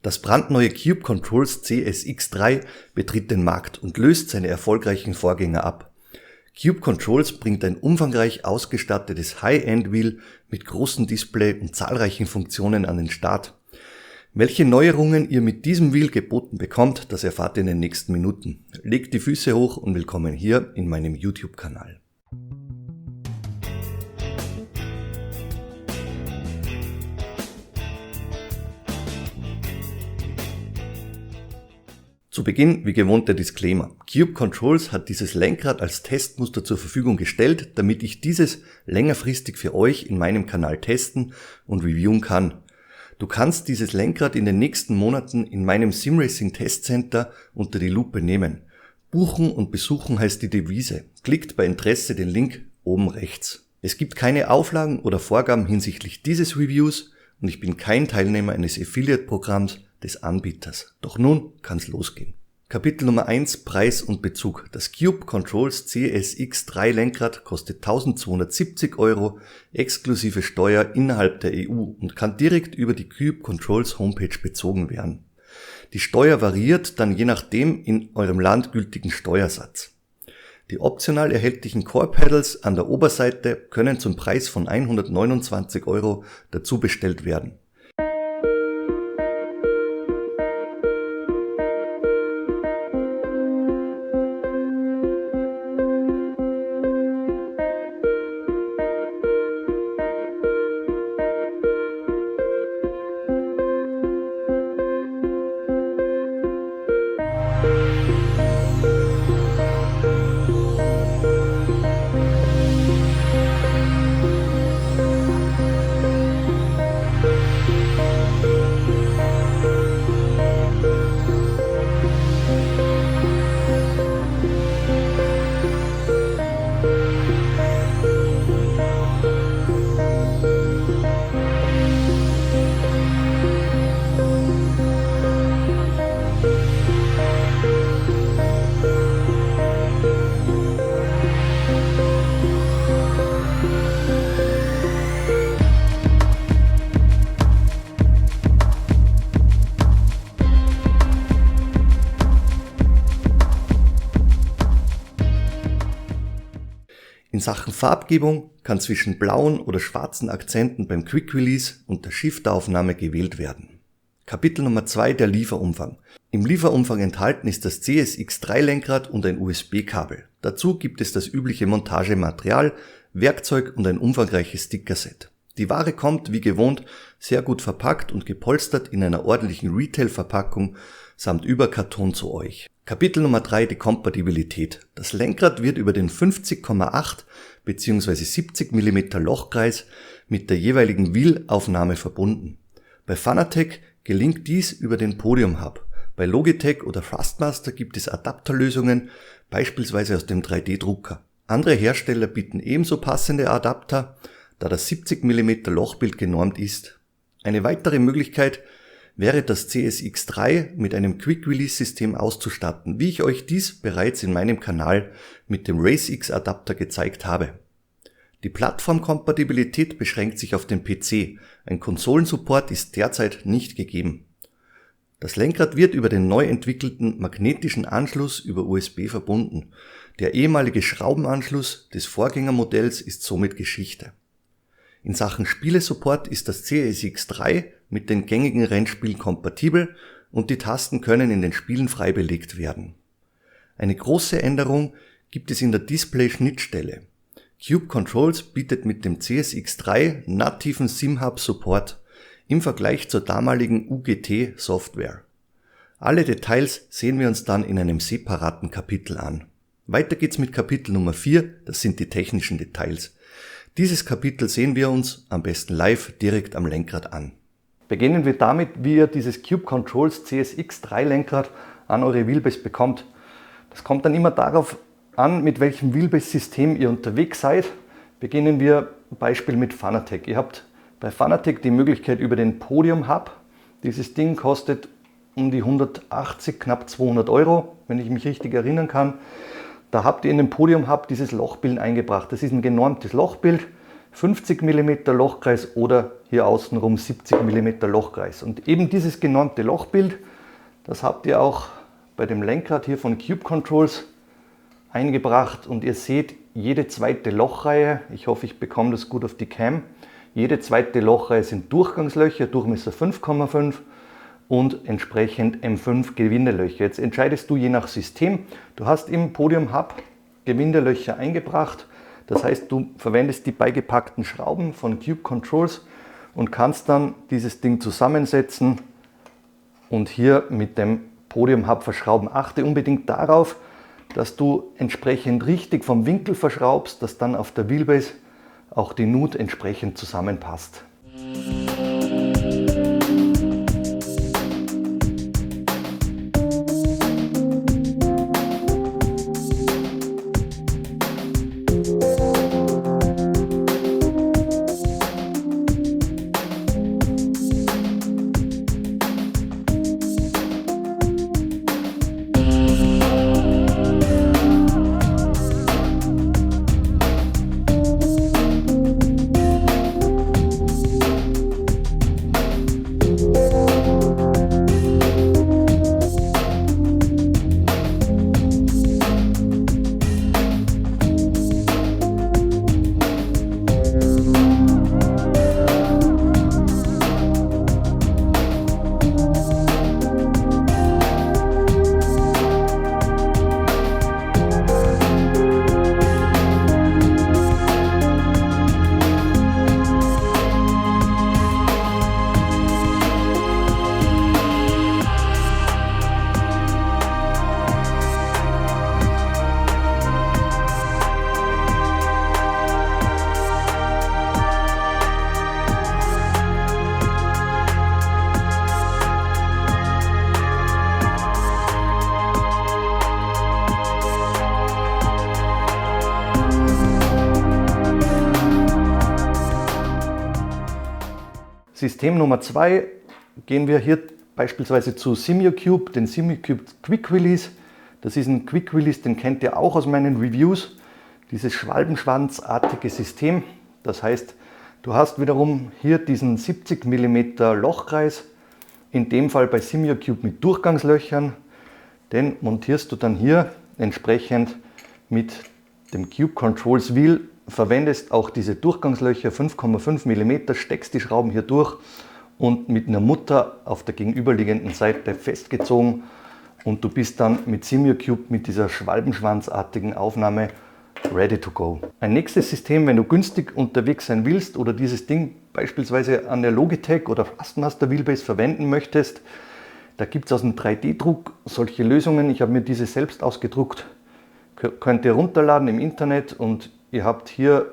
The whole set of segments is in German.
Das brandneue Cube Controls CSX3 betritt den Markt und löst seine erfolgreichen Vorgänger ab. Cube Controls bringt ein umfangreich ausgestattetes High-End-Wheel mit großem Display und zahlreichen Funktionen an den Start. Welche Neuerungen ihr mit diesem Wheel geboten bekommt, das erfahrt ihr in den nächsten Minuten. Legt die Füße hoch und willkommen hier in meinem YouTube-Kanal. Zu Beginn wie gewohnt der Disclaimer. Cube Controls hat dieses Lenkrad als Testmuster zur Verfügung gestellt, damit ich dieses längerfristig für euch in meinem Kanal testen und reviewen kann. Du kannst dieses Lenkrad in den nächsten Monaten in meinem Simracing Testcenter unter die Lupe nehmen. Buchen und besuchen heißt die Devise. Klickt bei Interesse den Link oben rechts. Es gibt keine Auflagen oder Vorgaben hinsichtlich dieses Reviews und ich bin kein Teilnehmer eines Affiliate-Programms des Anbieters. Doch nun kann's losgehen. Kapitel Nummer 1: Preis und Bezug. Das Cube Controls CSX3 Lenkrad kostet 1270 € exklusive Steuer innerhalb der EU und kann direkt über die Cube Controls Homepage bezogen werden. Die Steuer variiert dann je nachdem in eurem Land gültigen Steuersatz. Die optional erhältlichen Core Pedals an der Oberseite können zum Preis von 129 € dazu bestellt werden. In Sachen Farbgebung kann zwischen blauen oder schwarzen Akzenten beim Quick Release und der Shifteraufnahme gewählt werden. Kapitel Nummer 2: Der Lieferumfang. Im Lieferumfang enthalten ist das CSX3 Lenkrad und ein USB-Kabel. Dazu gibt es das übliche Montagematerial, Werkzeug und ein umfangreiches Stickerset. Die Ware kommt, wie gewohnt, sehr gut verpackt und gepolstert in einer ordentlichen Retail-Verpackung samt Überkarton zu euch. Kapitel Nummer 3: Die Kompatibilität. Das Lenkrad wird über den 50,8 bzw. 70 mm Lochkreis mit der jeweiligen Wheel-Aufnahme verbunden. Bei Fanatec gelingt dies über den Podium Hub. Bei Logitech oder Thrustmaster gibt es Adapterlösungen, beispielsweise aus dem 3D-Drucker. Andere Hersteller bieten ebenso passende Adapter, da das 70 mm Lochbild genormt ist. Eine weitere Möglichkeit wäre das CSX3 mit einem Quick-Release-System auszustatten, wie ich euch dies bereits in meinem Kanal mit dem RaceX-Adapter gezeigt habe. Die Plattformkompatibilität beschränkt sich auf den PC, ein Konsolensupport ist derzeit nicht gegeben. Das Lenkrad wird über den neu entwickelten magnetischen Anschluss über USB verbunden. Der ehemalige Schraubenanschluss des Vorgängermodells ist somit Geschichte. In Sachen Spielesupport ist das CSX3 mit den gängigen Rennspielen kompatibel und die Tasten können in den Spielen frei belegt werden. Eine große Änderung gibt es in der Display-Schnittstelle. Cube Controls bietet mit dem CSX3 nativen SimHub-Support im Vergleich zur damaligen UGT-Software. Alle Details sehen wir uns dann in einem separaten Kapitel an. Weiter geht's mit Kapitel Nummer 4, das sind die technischen Details. Dieses Kapitel sehen wir uns am besten live direkt am Lenkrad an. Beginnen wir damit, wie ihr dieses Cube Controls CSX3 Lenkrad an eure Wheelbase bekommt. Das kommt dann immer darauf an, mit welchem Wheelbase-System ihr unterwegs seid. Beginnen wir Beispiel mit Fanatec. Ihr habt bei Fanatec die Möglichkeit über den Podium Hub. Dieses Ding kostet um die 180, knapp 200 €, wenn ich mich richtig erinnern kann. Da habt ihr in den Podium Hub dieses Lochbild eingebracht. Das ist ein genormtes Lochbild 50 mm Lochkreis oder hier außenrum 70 mm Lochkreis. Und eben dieses genormte Lochbild, das habt ihr auch bei dem Lenkrad hier von Cube Controls eingebracht und ihr seht, jede zweite Lochreihe, ich hoffe, ich bekomme das gut auf die Cam, jede zweite Lochreihe sind Durchgangslöcher, Durchmesser 5,5 und entsprechend M5 Gewindelöcher. Jetzt entscheidest du je nach System, du hast im Podium Hub Gewindelöcher eingebracht, das heißt, du verwendest die beigepackten Schrauben von Cube Controls und kannst dann dieses Ding zusammensetzen und hier mit dem Podium Hub verschrauben. Achte unbedingt darauf, dass du entsprechend richtig vom Winkel verschraubst, dass dann auf der Wheelbase auch die Nut entsprechend zusammenpasst. System Nummer 2 gehen wir hier beispielsweise zu SimuCube, den SimuCube Quick Release. Das ist ein Quick Release, den kennt ihr auch aus meinen Reviews. Dieses schwalbenschwanzartige System. Das heißt, du hast wiederum hier diesen 70 mm Lochkreis, in dem Fall bei SimuCube mit Durchgangslöchern. Den montierst du dann hier entsprechend mit dem Cube Controls Wheel. Verwendest auch diese Durchgangslöcher 5,5 mm, steckst die Schrauben hier durch und mit einer Mutter auf der gegenüberliegenden Seite festgezogen und du bist dann mit SimuCube mit dieser schwalbenschwanzartigen Aufnahme ready to go. Ein nächstes System, wenn du günstig unterwegs sein willst oder dieses Ding beispielsweise an der Logitech oder Fastmaster Wheelbase verwenden möchtest, da gibt es aus dem 3D-Druck solche Lösungen. Ich habe mir diese selbst ausgedruckt. Könnt ihr runterladen im Internet und ihr habt hier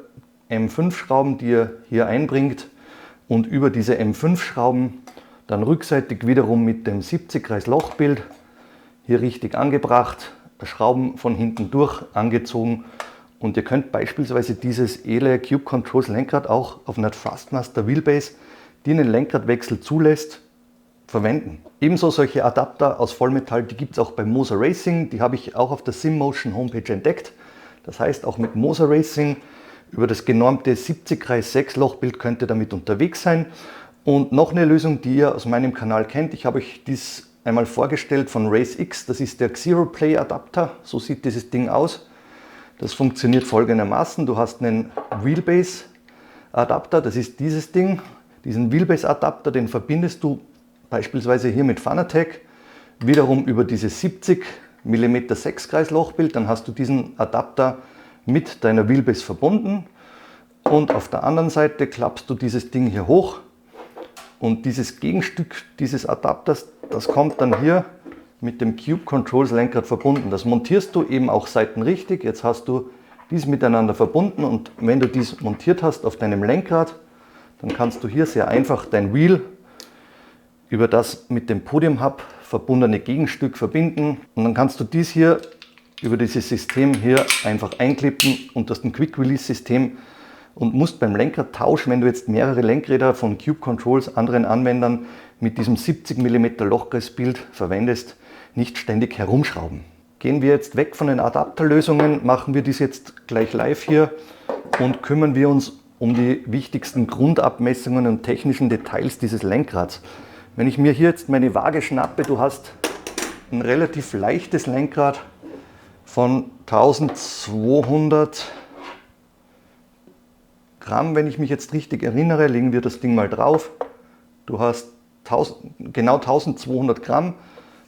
M5 Schrauben, die ihr hier einbringt und über diese M5 Schrauben dann rückseitig wiederum mit dem 70 Kreis Lochbild hier richtig angebracht, Schrauben von hinten durch angezogen und ihr könnt beispielsweise dieses ELE Cube Controls Lenkrad auch auf einer Fastmaster Wheelbase, die einen Lenkradwechsel zulässt, verwenden. Ebenso solche Adapter aus Vollmetall, die gibt es auch bei Moser Racing, die habe ich auch auf der SimMotion Homepage entdeckt. Das heißt, auch mit Moser Racing über das genormte 70 Kreis 6 Lochbild könnt ihr damit unterwegs sein. Und noch eine Lösung, die ihr aus meinem Kanal kennt. Ich habe euch dies einmal vorgestellt von RaceX. Das ist der Xero Play Adapter. So sieht dieses Ding aus. Das funktioniert folgendermaßen. Du hast einen Wheelbase Adapter. Das ist dieses Ding. Diesen Wheelbase Adapter, den verbindest du beispielsweise hier mit Fanatec. Wiederum über dieses 70 mm 6 Kreis Lochbild, dann hast du diesen Adapter mit deiner Wheelbase verbunden und auf der anderen Seite klappst du dieses Ding hier hoch und dieses Gegenstück dieses Adapters, das kommt dann hier mit dem Cube Controls Lenkrad verbunden. Das montierst du eben auch seitenrichtig. Jetzt hast du dies miteinander verbunden und wenn du dies montiert hast auf deinem Lenkrad, dann kannst du hier sehr einfach dein Wheel über das mit dem Podium Hub verbundene Gegenstück verbinden und dann kannst du dies hier über dieses System hier einfach einklippen und das ist ein Quick Release System und musst beim Lenkradtausch, wenn du jetzt mehrere Lenkräder von Cube Controls anderen Anwendern mit diesem 70 mm Lochkreisbild verwendest, nicht ständig herumschrauben. Gehen wir jetzt weg von den Adapterlösungen, machen wir dies jetzt gleich live hier und kümmern wir uns um die wichtigsten Grundabmessungen und technischen Details dieses Lenkrads. Wenn ich mir hier jetzt meine Waage schnappe, du hast ein relativ leichtes Lenkrad von 1200 Gramm, wenn ich mich jetzt richtig erinnere, legen wir das Ding mal drauf. Du hast genau 1200 Gramm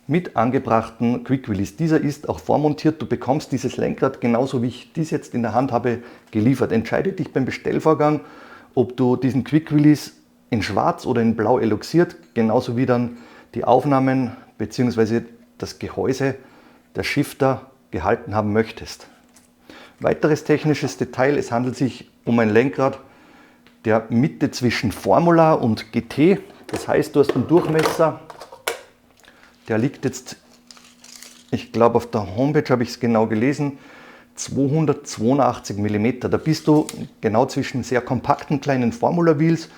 mit angebrachten Quick Release. Dieser ist auch vormontiert. Du bekommst dieses Lenkrad genauso wie ich dies jetzt in der Hand habe geliefert. Entscheide dich beim Bestellvorgang, ob du diesen Quick Release in schwarz oder in blau eloxiert, genauso wie dann die Aufnahmen bzw. das Gehäuse, der Shifter gehalten haben möchtest. Weiteres technisches Detail, es handelt sich um ein Lenkrad der Mitte zwischen Formula und GT. Das heißt, du hast einen Durchmesser, der liegt jetzt, ich glaube auf der Homepage habe ich es genau gelesen, 282 mm. Da bist du genau zwischen sehr kompakten kleinen Formula Wheels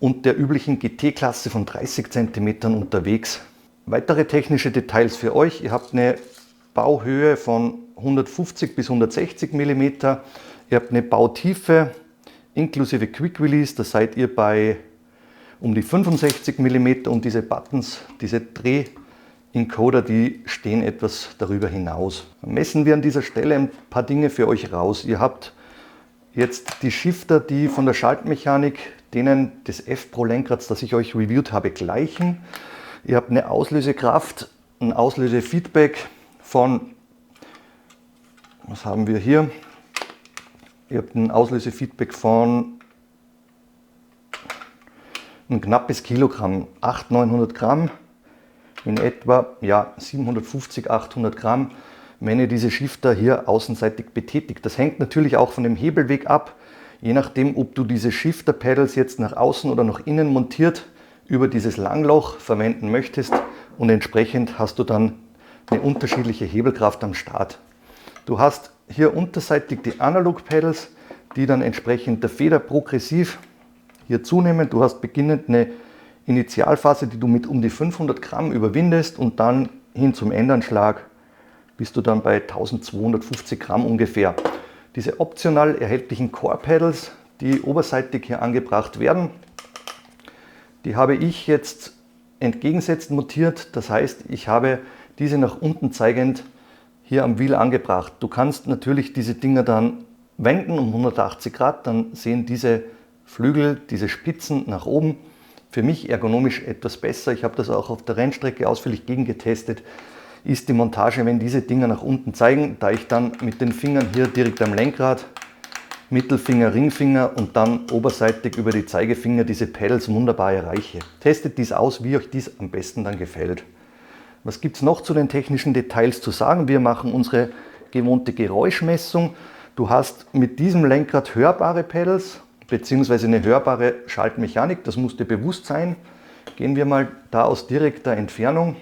und der üblichen GT-Klasse von 30 cm unterwegs. Weitere technische Details für euch, ihr habt eine Bauhöhe von 150 bis 160 mm, ihr habt eine Bautiefe inklusive Quick Release, da seid ihr bei um die 65 mm und diese Buttons, diese Dreh-Encoder, die stehen etwas darüber hinaus. Messen wir an dieser Stelle ein paar Dinge für euch raus. Ihr habt jetzt die Shifter, die von der Schaltmechanik denen des F-Pro Lenkrads, das ich euch reviewt habe, gleichen. Ihr habt eine Auslösekraft, ein Auslösefeedback von, was haben wir hier? Ihr habt ein Auslösefeedback von ein knappes Kilogramm, 800-900 Gramm, in etwa ja, 750, 800 Gramm, wenn ihr diese Shifter hier außenseitig betätigt. Das hängt natürlich auch von dem Hebelweg ab, je nachdem, ob du diese Shifter-Pedals jetzt nach außen oder nach innen montiert über dieses Langloch verwenden möchtest und entsprechend hast du dann eine unterschiedliche Hebelkraft am Start. Du hast hier unterseitig die Analog-Pedals, die dann entsprechend der Feder progressiv hier zunehmen. Du hast beginnend eine Initialphase, die du mit um die 500 Gramm überwindest und dann hin zum Endanschlag bist du dann bei 1250 Gramm ungefähr. Diese optional erhältlichen Core-Pedals, die oberseitig hier angebracht werden, die habe ich jetzt entgegensetzt montiert. Das heißt, ich habe diese nach unten zeigend hier am Wheel angebracht. Du kannst natürlich diese Dinger dann wenden um 180 Grad, dann sehen diese Flügel, diese Spitzen nach oben. Für mich ergonomisch etwas besser. Ich habe das auch auf der Rennstrecke ausführlich gegengetestet. Ist die Montage, wenn diese Dinger nach unten zeigen, da ich dann mit den Fingern hier direkt am Lenkrad, Mittelfinger, Ringfinger und dann oberseitig über die Zeigefinger diese Pedals wunderbar erreiche. Testet dies aus, wie euch dies am besten dann gefällt. Was gibt es noch zu den technischen Details zu sagen? Wir machen unsere gewohnte Geräuschmessung. Du hast mit diesem Lenkrad hörbare Pedals bzw. eine hörbare Schaltmechanik, das muss dir bewusst sein. Gehen wir mal da aus direkter Entfernung.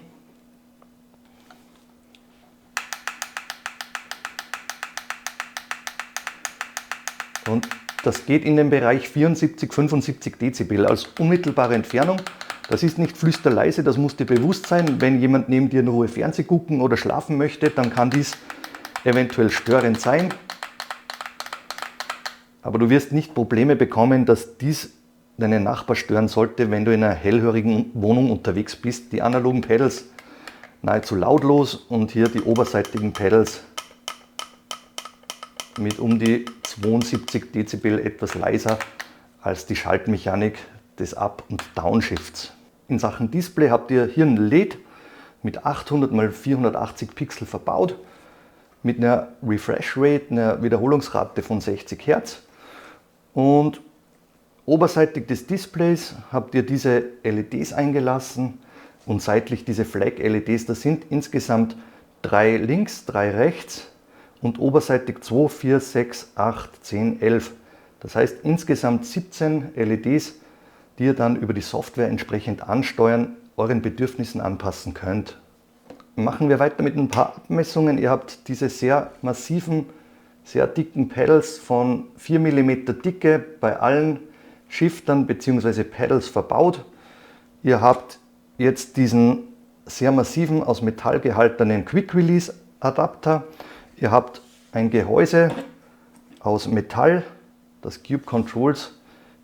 Und das geht in den Bereich 74, 75 Dezibel als unmittelbare Entfernung. Das ist nicht flüsterleise, das muss dir bewusst sein. Wenn jemand neben dir in Ruhe Fernseh gucken oder schlafen möchte, dann kann dies eventuell störend sein. Aber du wirst nicht Probleme bekommen, dass dies deinen Nachbar stören sollte, wenn du in einer hellhörigen Wohnung unterwegs bist. Die analogen Pedals nahezu lautlos und hier die oberseitigen Pedals mit um die 72 Dezibel etwas leiser als die Schaltmechanik des Up- und Downshifts. In Sachen Display habt ihr hier ein LED mit 800 x 480 Pixel verbaut, mit einer Refresh Rate, einer Wiederholungsrate von 60 Hertz. Und oberseitig des Displays habt ihr diese LEDs eingelassen und seitlich diese Flag-LEDs. Das sind insgesamt 3 links, 3 rechts und oberseitig 2, 4, 6, 8, 10, 11. Das heißt insgesamt 17 LEDs, die ihr dann über die Software entsprechend ansteuern, euren Bedürfnissen anpassen könnt. Machen wir weiter mit ein paar Abmessungen. Ihr habt diese sehr massiven, sehr dicken Pedals von 4 mm Dicke bei allen Shiftern bzw. Pedals verbaut. Ihr habt jetzt diesen sehr massiven, aus Metall gehaltenen Quick Release Adapter. Ihr habt ein Gehäuse aus Metall, das Cube Controls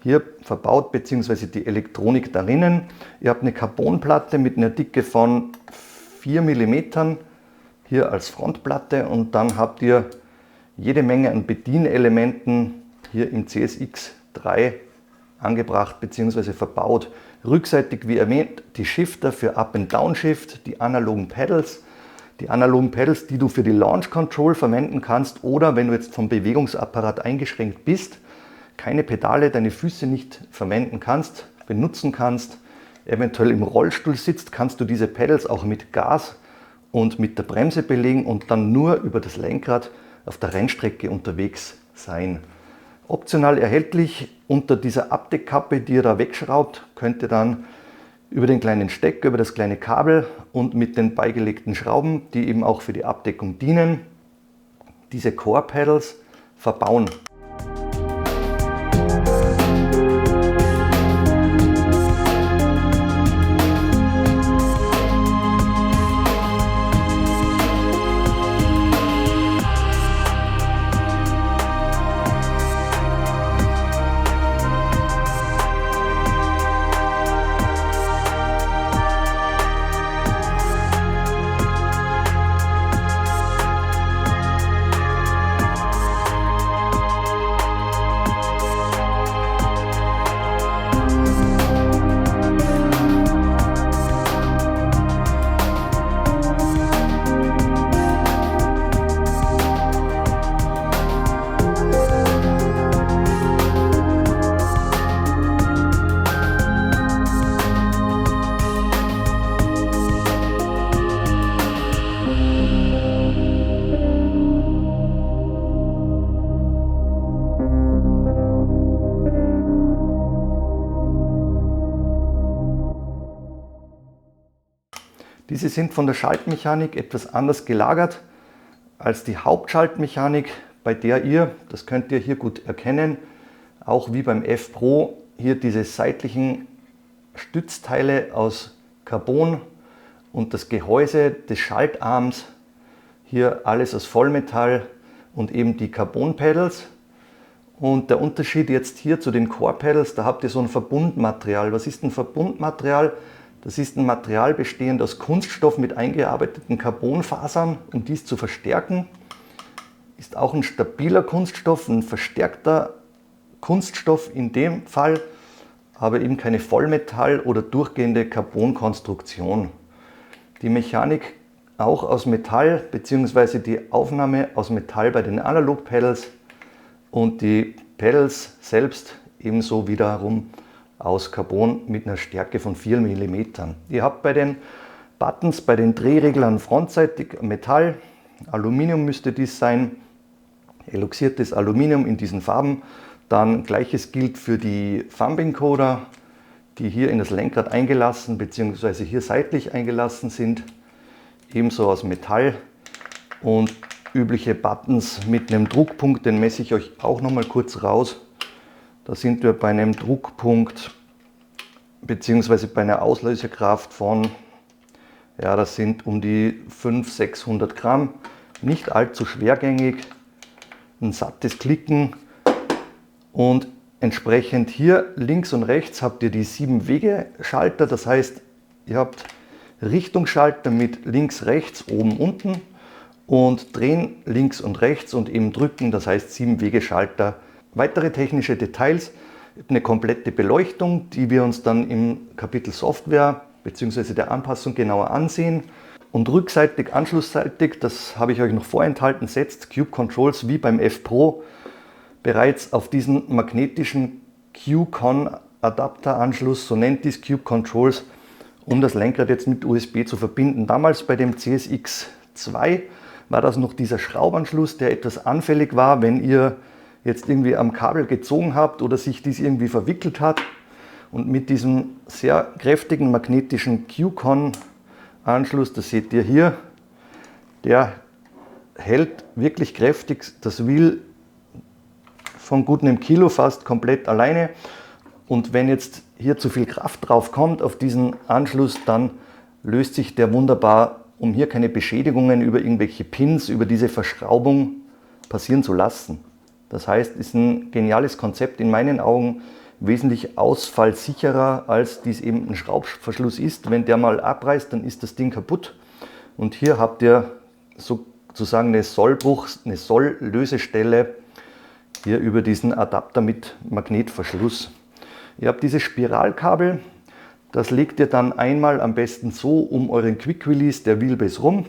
hier verbaut, beziehungsweise die Elektronik darinnen. Ihr habt eine Carbonplatte mit einer Dicke von 4 mm hier als Frontplatte und dann habt ihr jede Menge an Bedienelementen hier im CSX3 angebracht bzw. verbaut. Rückseitig, wie erwähnt, die Shifter für Up- and Downshift, die analogen Pedals. Die analogen Pedals, die du für die Launch Control verwenden kannst oder wenn du jetzt vom Bewegungsapparat eingeschränkt bist, keine Pedale, deine Füße nicht verwenden kannst, benutzen kannst, eventuell im Rollstuhl sitzt, kannst du diese Pedals auch mit Gas und mit der Bremse belegen und dann nur über das Lenkrad auf der Rennstrecke unterwegs sein. Optional erhältlich unter dieser Abdeckkappe, die ihr da wegschraubt, könnt ihr dann über den kleinen Stecker, über das kleine Kabel und mit den beigelegten Schrauben, die eben auch für die Abdeckung dienen, diese Core Pedals verbauen. Diese sind von der Schaltmechanik etwas anders gelagert als die Hauptschaltmechanik, bei der ihr, das könnt ihr hier gut erkennen, auch wie beim F-Pro, hier diese seitlichen Stützteile aus Carbon und das Gehäuse des Schaltarms, hier alles aus Vollmetall und eben die Carbon-Pedals. Und der Unterschied jetzt hier zu den Core-Pedals, da habt ihr so ein Verbundmaterial. Was ist ein Verbundmaterial? Das ist ein Material bestehend aus Kunststoff mit eingearbeiteten Carbonfasern, um dies zu verstärken. Ist auch ein stabiler Kunststoff, ein verstärkter Kunststoff in dem Fall, aber eben keine Vollmetall- oder durchgehende Carbonkonstruktion. Die Mechanik auch aus Metall, beziehungsweise die Aufnahme aus Metall bei den Analog-Pedals und die Pedals selbst ebenso wiederum aus Carbon mit einer Stärke von 4 mm. Ihr habt bei den Buttons, bei den Drehreglern frontseitig Metall, Aluminium müsste dies sein, eloxiertes Aluminium in diesen Farben. Dann gleiches gilt für die Thumb-Encoder, die hier in das Lenkrad eingelassen bzw. hier seitlich eingelassen sind, ebenso aus Metall. Und übliche Buttons mit einem Druckpunkt, den messe ich euch auch noch mal kurz raus. Da sind wir bei einem Druckpunkt bzw. bei einer Auslösekraft von, ja, das sind um die 500-600 Gramm, nicht allzu schwergängig, ein sattes Klicken und entsprechend hier links und rechts habt ihr die 7-Wege-Schalter, das heißt, ihr habt Richtungsschalter mit links, rechts, oben, unten und drehen links und rechts und eben drücken, das heißt 7-Wege-Schalter. Weitere technische Details, eine komplette Beleuchtung, die wir uns dann im Kapitel Software bzw. der Anpassung genauer ansehen. Und rückseitig, anschlussseitig, das habe ich euch noch vorenthalten, setzt Cube Controls wie beim F-Pro bereits auf diesen magnetischen Q-Con-Adapteranschluss, so nennt dies Cube Controls, um das Lenkrad jetzt mit USB zu verbinden. Damals bei dem CSX2 war das noch dieser Schraubanschluss, der etwas anfällig war, wenn ihr jetzt irgendwie am Kabel gezogen habt oder sich dies irgendwie verwickelt hat. Und mit diesem sehr kräftigen magnetischen Q-Con-Anschluss, das seht ihr hier, der hält wirklich kräftig das Wheel von gut einem Kilo fast komplett alleine. Und wenn jetzt hier zu viel Kraft drauf kommt auf diesen Anschluss, dann löst sich der wunderbar, um hier keine Beschädigungen über irgendwelche Pins, über diese Verschraubung passieren zu lassen. Das heißt, ist ein geniales Konzept, in meinen Augen wesentlich ausfallsicherer, als dies eben ein Schraubverschluss ist. Wenn der mal abreißt, dann ist das Ding kaputt. Und hier habt ihr sozusagen eine Solllösestelle hier über diesen Adapter mit Magnetverschluss. Ihr habt dieses Spiralkabel, das legt ihr dann einmal am besten so um euren Quick Release der Wheelbase rum.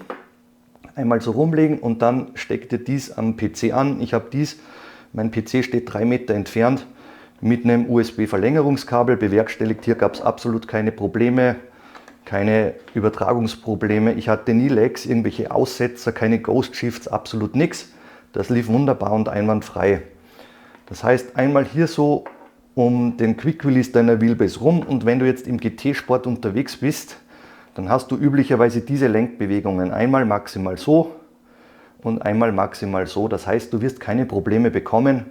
Einmal so rumlegen und dann steckt ihr dies am PC an. Ich habe dies, mein PC steht 3 Meter entfernt, mit einem USB-Verlängerungskabel bewerkstelligt. Hier gab es absolut keine Probleme, keine Übertragungsprobleme. Ich hatte nie Lags, irgendwelche Aussetzer, keine Ghost Shifts, absolut nichts. Das lief wunderbar und einwandfrei. Das heißt, einmal hier so um den Quick Release deiner Wheelbase rum, und wenn du jetzt im GT-Sport unterwegs bist, dann hast du üblicherweise diese Lenkbewegungen. Einmal maximal so und einmal maximal so. Das heißt, du wirst keine Probleme bekommen,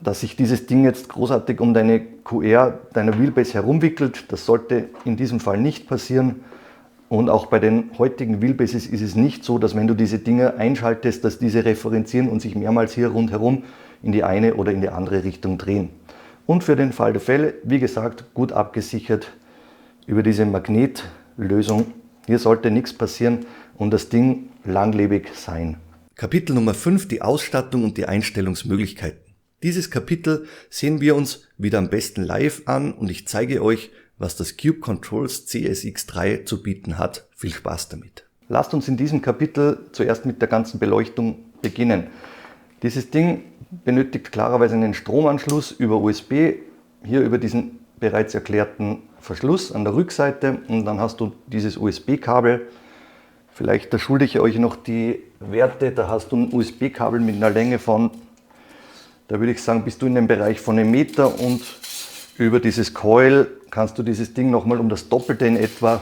dass sich dieses Ding jetzt großartig um deine QR deiner Wheelbase herumwickelt. Das sollte in diesem Fall nicht passieren. Und auch bei den heutigen Wheelbases ist es nicht so, dass wenn du diese Dinge einschaltest, dass diese referenzieren und sich mehrmals hier rundherum in die eine oder in die andere Richtung drehen. Und für den Fall der Fälle, wie gesagt, gut abgesichert über diese Magnetlösung. Hier sollte nichts passieren und das Ding langlebig sein. Kapitel Nummer 5, die Ausstattung und die Einstellungsmöglichkeiten. Dieses Kapitel sehen wir uns wieder am besten live an und ich zeige euch, was das Cube Controls CSX3 zu bieten hat. Viel Spaß damit. Lasst uns in diesem Kapitel zuerst mit der ganzen Beleuchtung beginnen. Dieses Ding benötigt klarerweise einen Stromanschluss über USB, hier über diesen bereits erklärten Verschluss an der Rückseite, und dann hast du dieses USB-Kabel. Vielleicht da schulde ich euch noch die Werte, da hast du ein USB-Kabel mit einer Länge von, da würde ich sagen, bist du in dem Bereich von 1 Meter, und über dieses Coil kannst du dieses Ding nochmal um das Doppelte in etwa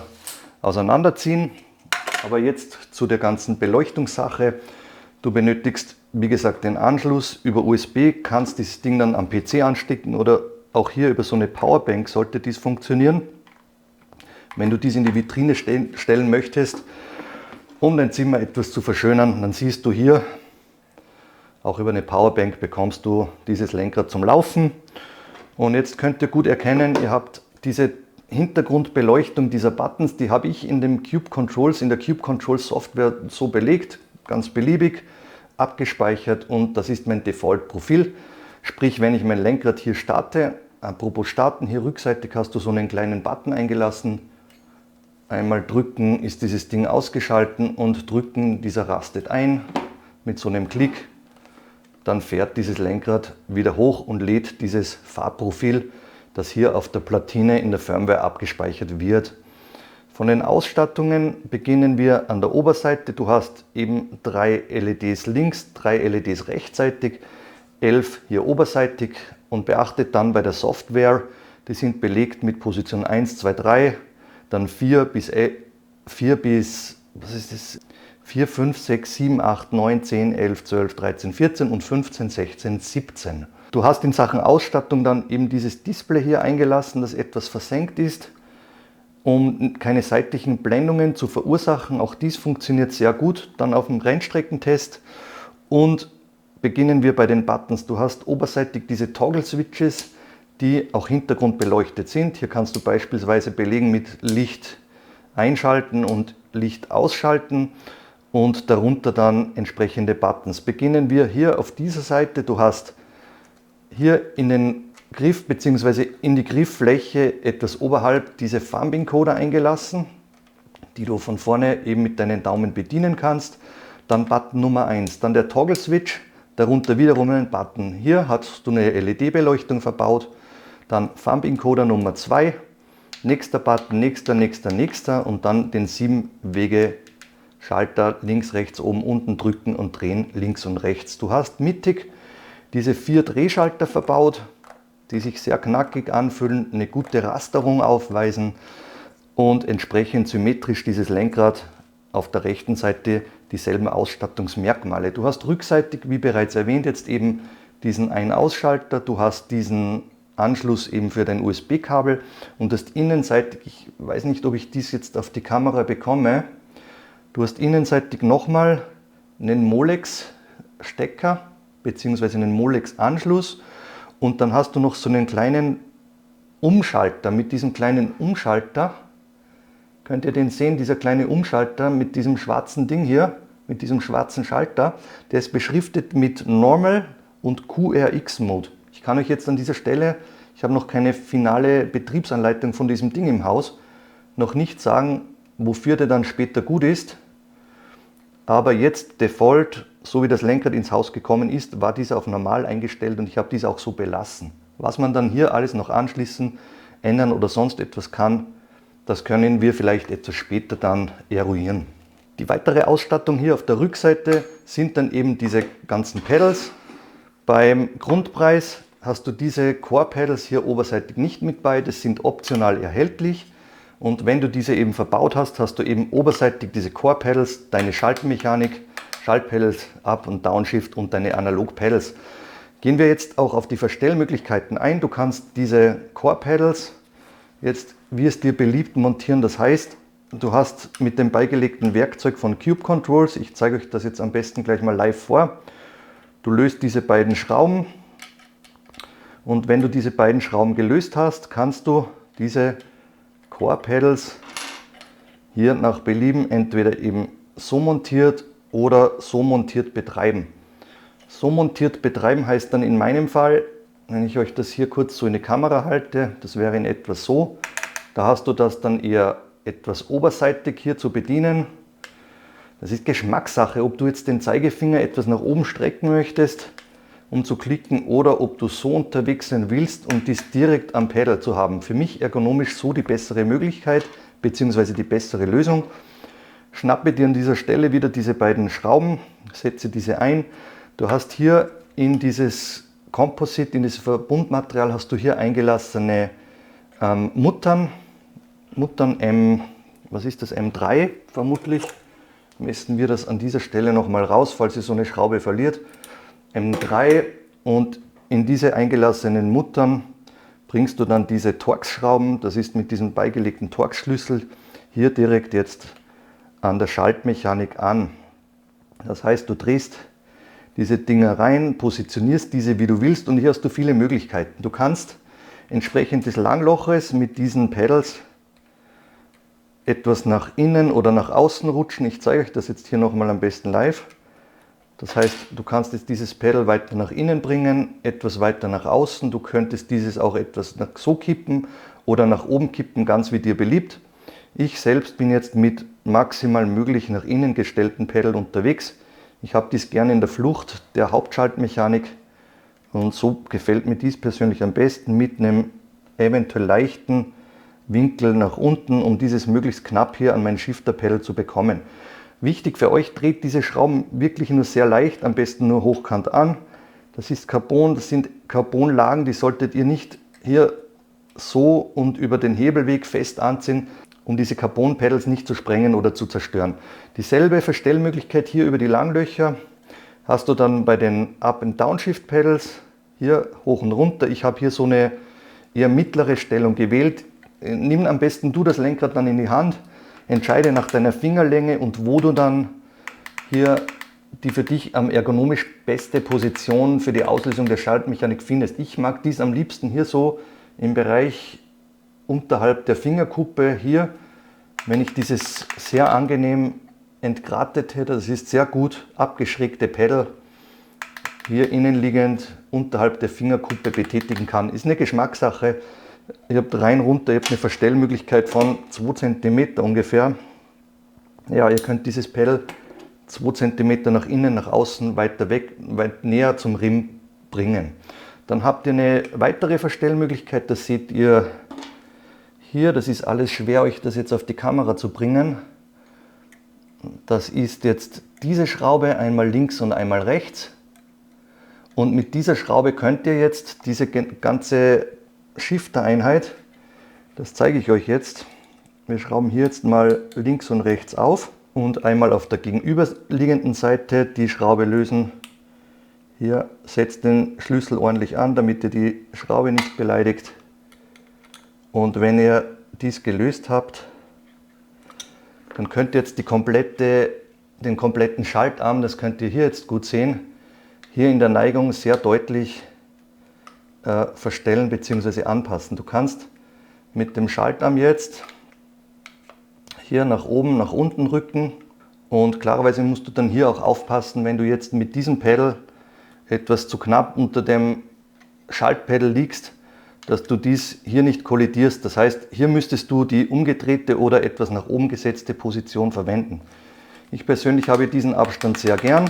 auseinanderziehen. Aber jetzt zu der ganzen Beleuchtungssache. Du benötigst, wie gesagt, den Anschluss über USB, kannst dieses Ding dann am PC anstecken oder auch hier über so eine Powerbank sollte dies funktionieren. Wenn du dies in die Vitrine stellen möchtest, um dein Zimmer etwas zu verschönern, dann siehst du hier, auch über eine Powerbank bekommst du dieses Lenkrad zum Laufen. Und jetzt könnt ihr gut erkennen, ihr habt diese Hintergrundbeleuchtung dieser Buttons, die habe ich in dem Cube Controls, in der Cube Controls Software so belegt, ganz beliebig, abgespeichert, und das ist mein Default-Profil. Sprich, wenn ich mein Lenkrad hier starte, apropos starten, hier rückseitig hast du so einen kleinen Button eingelassen. Einmal drücken ist dieses Ding ausgeschalten und drücken, dieser rastet ein mit so einem Klick. Dann fährt dieses Lenkrad wieder hoch und lädt dieses Farbprofil, das hier auf der Platine in der Firmware abgespeichert wird. Von den Ausstattungen beginnen wir an der Oberseite. Du hast eben 3 LEDs links, 3 LEDs rechtsseitig, 11 hier oberseitig, und beachtet dann bei der Software, die sind belegt mit Position 1, 2, 3, dann 4 bis 4, 5, 6, 7, 8, 9, 10, 11, 12, 13, 14 und 15, 16, 17. Du hast in Sachen Ausstattung dann eben dieses Display hier eingelassen, das etwas versenkt ist, um keine seitlichen Blendungen zu verursachen. Auch dies funktioniert sehr gut dann auf dem Rennstreckentest. Und beginnen wir bei den Buttons. Du hast oberseitig diese Toggle-Switches, die auch hintergrundbeleuchtet sind. Hier kannst du beispielsweise belegen mit Licht einschalten und Licht ausschalten und darunter dann entsprechende Buttons. Beginnen wir hier auf dieser Seite. Du hast hier in den Griff bzw. in die Grifffläche etwas oberhalb diese Thumb-Encoder eingelassen, die du von vorne eben mit deinen Daumen bedienen kannst. Dann Button Nummer 1, dann der Toggle-Switch, darunter wiederum einen Button. Hier hast du eine LED-Beleuchtung verbaut. Dann Thumb-Encoder Nummer 2, nächster Button, nächster und dann den 7-Wege-Schalter links, rechts, oben, unten drücken und drehen, links und rechts. Du hast mittig diese 4 Drehschalter verbaut, die sich sehr knackig anfühlen, eine gute Rasterung aufweisen und entsprechend symmetrisch dieses Lenkrad auf der rechten Seite dieselben Ausstattungsmerkmale. Du hast rückseitig, wie bereits erwähnt, jetzt eben diesen Ein-Ausschalter, du hast diesen Anschluss eben für dein USB-Kabel und hast innenseitig, ich weiß nicht, ob ich dies jetzt auf die Kamera bekomme, du hast innenseitig nochmal einen Molex-Stecker bzw. einen Molex-Anschluss und dann hast du noch so einen kleinen Umschalter. Mit diesem kleinen Umschalter, könnt ihr den sehen, dieser kleine Umschalter mit diesem schwarzen Ding hier, mit diesem schwarzen Schalter, der ist beschriftet mit Normal und QRX Mode. Ich kann euch jetzt an dieser Stelle, ich habe noch keine finale Betriebsanleitung von diesem Ding im Haus, noch nicht sagen, wofür der dann später gut ist. Aber jetzt Default, so wie das Lenkrad ins Haus gekommen ist, war dieser auf normal eingestellt und ich habe dies auch so belassen. Was man dann hier alles noch anschließen, ändern oder sonst etwas kann, das können wir vielleicht etwas später dann eruieren. Die weitere Ausstattung hier auf der Rückseite sind dann eben diese ganzen Pedals. Beim Grundpreis hast du diese Core Pedals hier oberseitig nicht mit bei, das sind optional erhältlich. Und wenn du diese eben verbaut hast, hast du eben oberseitig diese Core Pedals, deine Schaltmechanik, Schaltpedals, Up- und Downshift und deine Analog Pedals. Gehen wir jetzt auch auf die Verstellmöglichkeiten ein. Du kannst diese Core Pedals jetzt, wie es dir beliebt, montieren. Das heißt, du hast mit dem beigelegten Werkzeug von Cube Controls, ich zeige euch das jetzt am besten gleich mal live vor, du löst diese beiden Schrauben und wenn du diese beiden Schrauben gelöst hast, kannst du diese Core Pedals hier nach Belieben entweder eben so montiert oder so montiert betreiben. So montiert betreiben heißt dann in meinem Fall, wenn ich euch das hier kurz so in die Kamera halte, das wäre in etwa so, da hast du das dann eher etwas oberseitig hier zu bedienen. Das ist Geschmackssache, ob du jetzt den Zeigefinger etwas nach oben strecken möchtest, um zu klicken, oder ob du so unterwegs sein willst, um dies direkt am Pedal zu haben. Für mich ergonomisch so die bessere Möglichkeit bzw. die bessere Lösung. Schnappe dir an dieser Stelle wieder diese beiden Schrauben, setze diese ein. Du hast hier in dieses Composite, in dieses Verbundmaterial, hast du hier eingelassene Muttern M, was ist das, M3 vermutlich. Messen wir das an dieser Stelle nochmal raus, falls ihr so eine Schraube verliert. M3, und in diese eingelassenen Muttern bringst du dann diese Torx-Schrauben, das ist mit diesem beigelegten Torx-Schlüssel, hier direkt jetzt an der Schaltmechanik an. Das heißt, du drehst diese Dinger rein, positionierst diese wie du willst und hier hast du viele Möglichkeiten. Du kannst entsprechend des Langloches mit diesen Pedals etwas nach innen oder nach außen rutschen. Ich zeige euch das jetzt hier nochmal am besten live. Das heißt, du kannst jetzt dieses Pedal weiter nach innen bringen, etwas weiter nach außen. Du könntest dieses auch etwas so kippen oder nach oben kippen, ganz wie dir beliebt. Ich selbst bin jetzt mit maximal möglich nach innen gestellten Pedal unterwegs. Ich habe dies gerne in der Flucht der Hauptschaltmechanik und so gefällt mir dies persönlich am besten, mit einem eventuell leichten Winkel nach unten, um dieses möglichst knapp hier an mein Shifter-Pedal zu bekommen. Wichtig für euch, dreht diese Schrauben wirklich nur sehr leicht, am besten nur hochkant an. Das ist Carbon, das sind Carbonlagen, die solltet ihr nicht hier so und über den Hebelweg fest anziehen, um diese Carbon-Pedals nicht zu sprengen oder zu zerstören. Dieselbe Verstellmöglichkeit hier über die Langlöcher hast du dann bei den Up- und Downshift-Pedals, hier hoch und runter. Ich habe hier so eine eher mittlere Stellung gewählt. Nimm am besten du das Lenkrad dann in die Hand, entscheide nach deiner Fingerlänge und wo du dann hier die für dich am ergonomisch beste Position für die Auslösung der Schaltmechanik findest. Ich mag dies am liebsten hier so im Bereich unterhalb der Fingerkuppe hier, wenn ich dieses sehr angenehm entgrattete, das ist sehr gut abgeschrägte Pedal hier innenliegend unterhalb der Fingerkuppe betätigen kann. Ist eine Geschmackssache. Ihr habt rein runter, ihr habt eine Verstellmöglichkeit von 2 cm ungefähr. Ja, ihr könnt dieses Pedal 2 cm nach innen, nach außen, weiter weg, weit näher zum Rim bringen. Dann habt ihr eine weitere Verstellmöglichkeit, das seht ihr hier. Das ist alles schwer, euch das jetzt auf die Kamera zu bringen. Das ist jetzt diese Schraube, einmal links und einmal rechts. Und mit dieser Schraube könnt ihr jetzt diese ganze Shifter-Einheit, das zeige ich euch jetzt. Wir schrauben hier jetzt mal links und rechts auf und einmal auf der gegenüberliegenden Seite die Schraube lösen. Hier setzt den Schlüssel ordentlich an, damit ihr die Schraube nicht beleidigt. Und wenn ihr dies gelöst habt, dann könnt ihr jetzt den kompletten Schaltarm, das könnt ihr hier jetzt gut sehen, hier in der Neigung sehr deutlich verstellen bzw. anpassen. Du kannst mit dem Schaltarm jetzt hier nach oben, nach unten rücken und klarerweise musst du dann hier auch aufpassen, wenn du jetzt mit diesem Pedal etwas zu knapp unter dem Schaltpedal liegst, dass du dies hier nicht kollidierst. Das heißt, hier müsstest du die umgedrehte oder etwas nach oben gesetzte Position verwenden. Ich persönlich habe diesen Abstand sehr gern.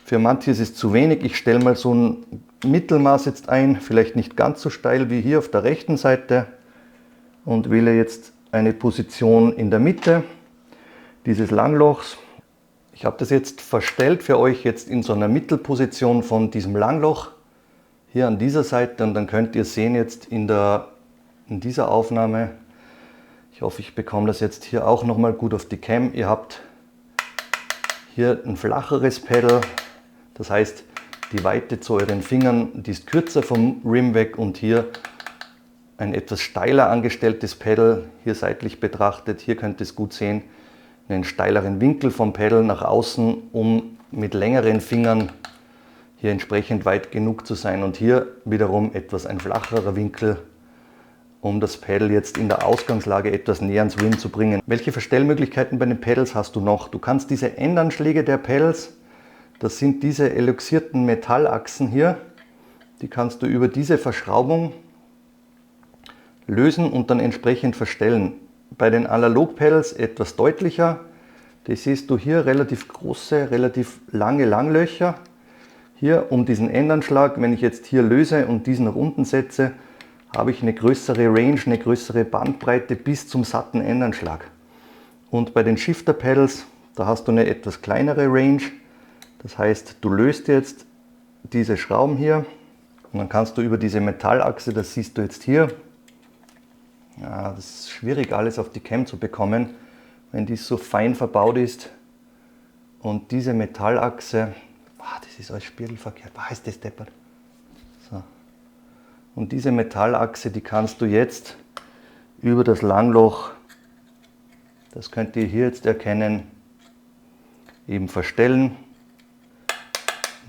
Für manche ist es zu wenig. Ich stelle mal so ein Mittelmaß jetzt ein, vielleicht nicht ganz so steil wie hier auf der rechten Seite und wähle jetzt eine Position in der Mitte dieses Langlochs. Ich habe das jetzt verstellt für euch jetzt in so einer Mittelposition von diesem Langloch hier an dieser Seite und dann könnt ihr sehen jetzt in dieser Aufnahme, ich hoffe ich bekomme das jetzt hier auch nochmal gut auf die Cam, ihr habt hier ein flacheres Pedal, das heißt die Weite zu euren Fingern, die ist kürzer vom Rim weg und hier ein etwas steiler angestelltes Pedal, hier seitlich betrachtet, hier könnt ihr es gut sehen, einen steileren Winkel vom Pedal nach außen, um mit längeren Fingern hier entsprechend weit genug zu sein und hier wiederum etwas ein flacherer Winkel, um das Pedal jetzt in der Ausgangslage etwas näher ans Rim zu bringen. Welche Verstellmöglichkeiten bei den Pedals hast du noch? Du kannst diese Endanschläge der Pedals, das sind diese eloxierten Metallachsen hier, die kannst du über diese Verschraubung lösen und dann entsprechend verstellen. Bei den Analog-Pedals etwas deutlicher, das siehst du hier relativ große, relativ lange Langlöcher. Hier um diesen Endanschlag, wenn ich jetzt hier löse und diesen nach unten setze, habe ich eine größere Range, eine größere Bandbreite bis zum satten Endanschlag. Und bei den Shifter-Pedals, da hast du eine etwas kleinere Range. Das heißt, du löst jetzt diese Schrauben hier und dann kannst du über diese Metallachse, das siehst du jetzt hier, ja, das ist schwierig alles auf die Cam zu bekommen, wenn die so fein verbaut ist und diese Metallachse, das ist alles spiegelverkehrt, ist das deppert. So. Und diese Metallachse, die kannst du jetzt über das Langloch, das könnt ihr hier jetzt erkennen, eben verstellen.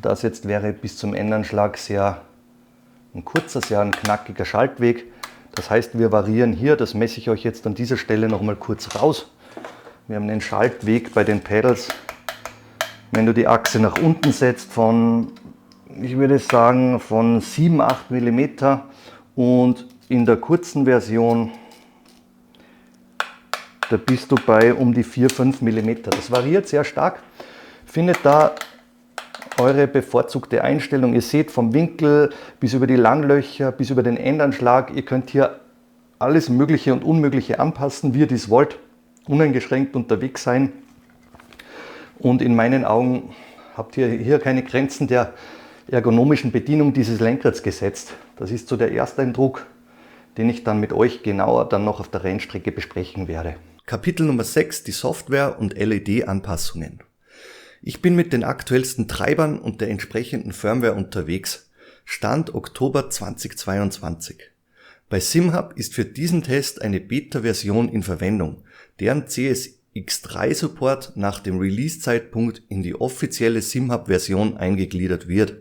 Das jetzt wäre bis zum Endanschlag sehr ein kurzer, sehr ein knackiger Schaltweg. Das heißt, wir variieren hier, das messe ich euch jetzt an dieser Stelle noch mal kurz raus. Wir haben einen Schaltweg bei den Pedals. Wenn du die Achse nach unten setzt von, ich würde sagen, von 7-8 mm und in der kurzen Version, da bist du bei um die 4-5 mm. Das variiert sehr stark. Findet da eure bevorzugte Einstellung. Ihr seht vom Winkel bis über die Langlöcher, bis über den Endanschlag. Ihr könnt hier alles Mögliche und Unmögliche anpassen, wie ihr dies wollt. Uneingeschränkt unterwegs sein. Und in meinen Augen habt ihr hier keine Grenzen der ergonomischen Bedienung dieses Lenkrads gesetzt. Das ist so der Ersteindruck, den ich dann mit euch genauer dann noch auf der Rennstrecke besprechen werde. Kapitel Nummer 6, die Software und LED-Anpassungen. Ich bin mit den aktuellsten Treibern und der entsprechenden Firmware unterwegs. Stand Oktober 2022. Bei SimHub ist für diesen Test eine Beta-Version in Verwendung, deren CSX3-Support nach dem Release-Zeitpunkt in die offizielle SimHub-Version eingegliedert wird.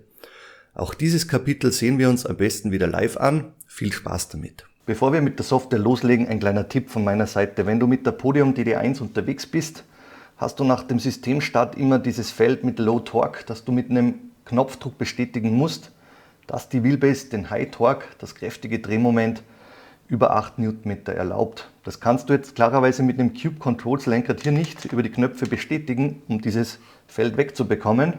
Auch dieses Kapitel sehen wir uns am besten wieder live an. Viel Spaß damit! Bevor wir mit der Software loslegen, ein kleiner Tipp von meiner Seite. Wenn du mit der Podium DD1 unterwegs bist, hast du nach dem Systemstart immer dieses Feld mit Low Torque, das du mit einem Knopfdruck bestätigen musst, dass die Wheelbase den High Torque, das kräftige Drehmoment, über 8 Newtonmeter erlaubt. Das kannst du jetzt klarerweise mit einem Cube Controls Lenkrad hier nicht über die Knöpfe bestätigen, um dieses Feld wegzubekommen.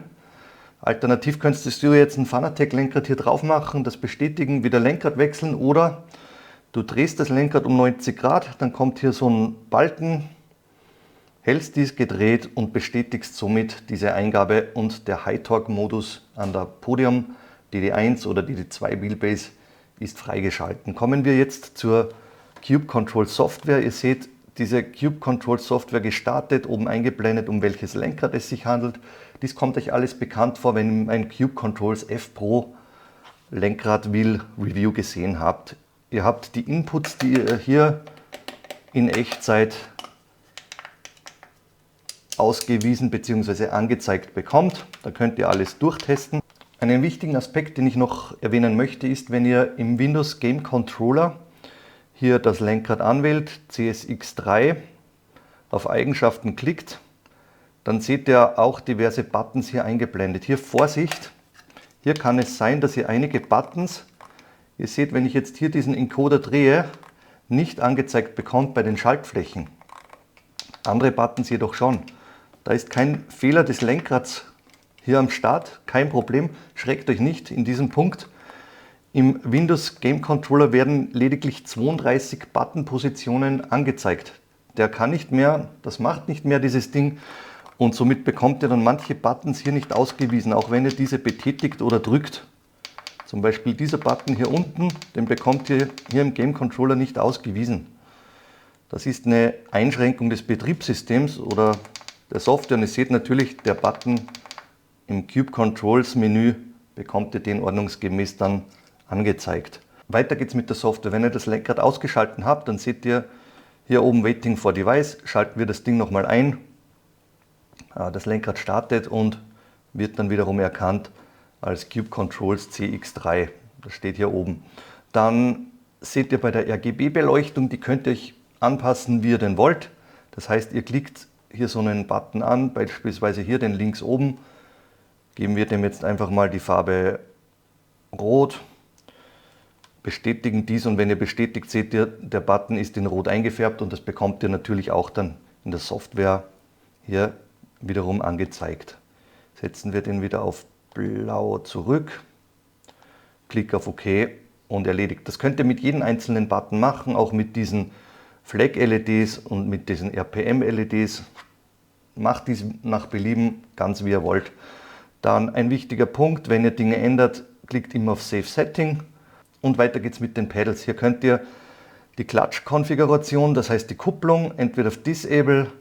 Alternativ könntest du jetzt ein Fanatec Lenkrad hier drauf machen, das bestätigen, wieder Lenkrad wechseln oder du drehst das Lenkrad um 90 Grad, dann kommt hier so ein Balken, hältst dies gedreht und bestätigst somit diese Eingabe und der High Torque Modus an der Podium DD1 oder DD2 Wheelbase ist freigeschalten. Kommen wir jetzt zur Cube Control Software. Ihr seht diese Cube Control Software gestartet, oben eingeblendet, um welches Lenkrad es sich handelt. Dies kommt euch alles bekannt vor, wenn ihr ein Cube Controls F Pro Lenkrad Wheel Review gesehen habt. Ihr habt die Inputs, die ihr hier in Echtzeit ausgewiesen bzw. angezeigt bekommt. Da könnt ihr alles durchtesten. Einen wichtigen Aspekt, den ich noch erwähnen möchte, ist, wenn ihr im Windows Game Controller hier das Lenkrad anwählt, CSX3, auf Eigenschaften klickt, dann seht ihr auch diverse Buttons hier eingeblendet. Hier Vorsicht, hier kann es sein, dass ihr einige Buttons, ihr seht, wenn ich jetzt hier diesen Encoder drehe, nicht angezeigt bekommt bei den Schaltflächen. Andere Buttons jedoch schon. Da ist kein Fehler des Lenkrads hier am Start, kein Problem, schreckt euch nicht in diesem Punkt. Im Windows Game Controller werden lediglich 32 Button-Positionen angezeigt. Der kann nicht mehr, das macht nicht mehr dieses Ding und somit bekommt ihr dann manche Buttons hier nicht ausgewiesen, auch wenn ihr diese betätigt oder drückt. Zum Beispiel dieser Button hier unten, den bekommt ihr hier im Game Controller nicht ausgewiesen. Das ist eine Einschränkung des Betriebssystems oder der Software und ihr seht natürlich, der Button im Cube Controls Menü bekommt ihr den ordnungsgemäß dann angezeigt. Weiter geht es mit der Software. Wenn ihr das Lenkrad ausgeschaltet habt, dann seht ihr hier oben Waiting for Device, schalten wir das Ding nochmal ein. Das Lenkrad startet und wird dann wiederum erkannt als Cube Controls CX3. Das steht hier oben. Dann seht ihr bei der RGB-Beleuchtung, die könnt ihr euch anpassen, wie ihr denn wollt. Das heißt, ihr klickt hier so einen Button an, beispielsweise hier den links oben. Geben wir dem jetzt einfach mal die Farbe Rot. Bestätigen dies und wenn ihr bestätigt, seht ihr, der Button ist in Rot eingefärbt und das bekommt ihr natürlich auch dann in der Software hier wiederum angezeigt. Setzen wir den wieder auf Blau zurück, Klick auf OK und erledigt. Das könnt ihr mit jedem einzelnen Button machen, auch mit diesen Flag-LEDs und mit diesen RPM-LEDs. Macht dies nach Belieben ganz wie ihr wollt. Dann ein wichtiger Punkt, wenn ihr Dinge ändert, klickt immer auf Save Setting und weiter geht's mit den Pedals. Hier könnt ihr die Klatschkonfiguration, das heißt die Kupplung, entweder auf Disable,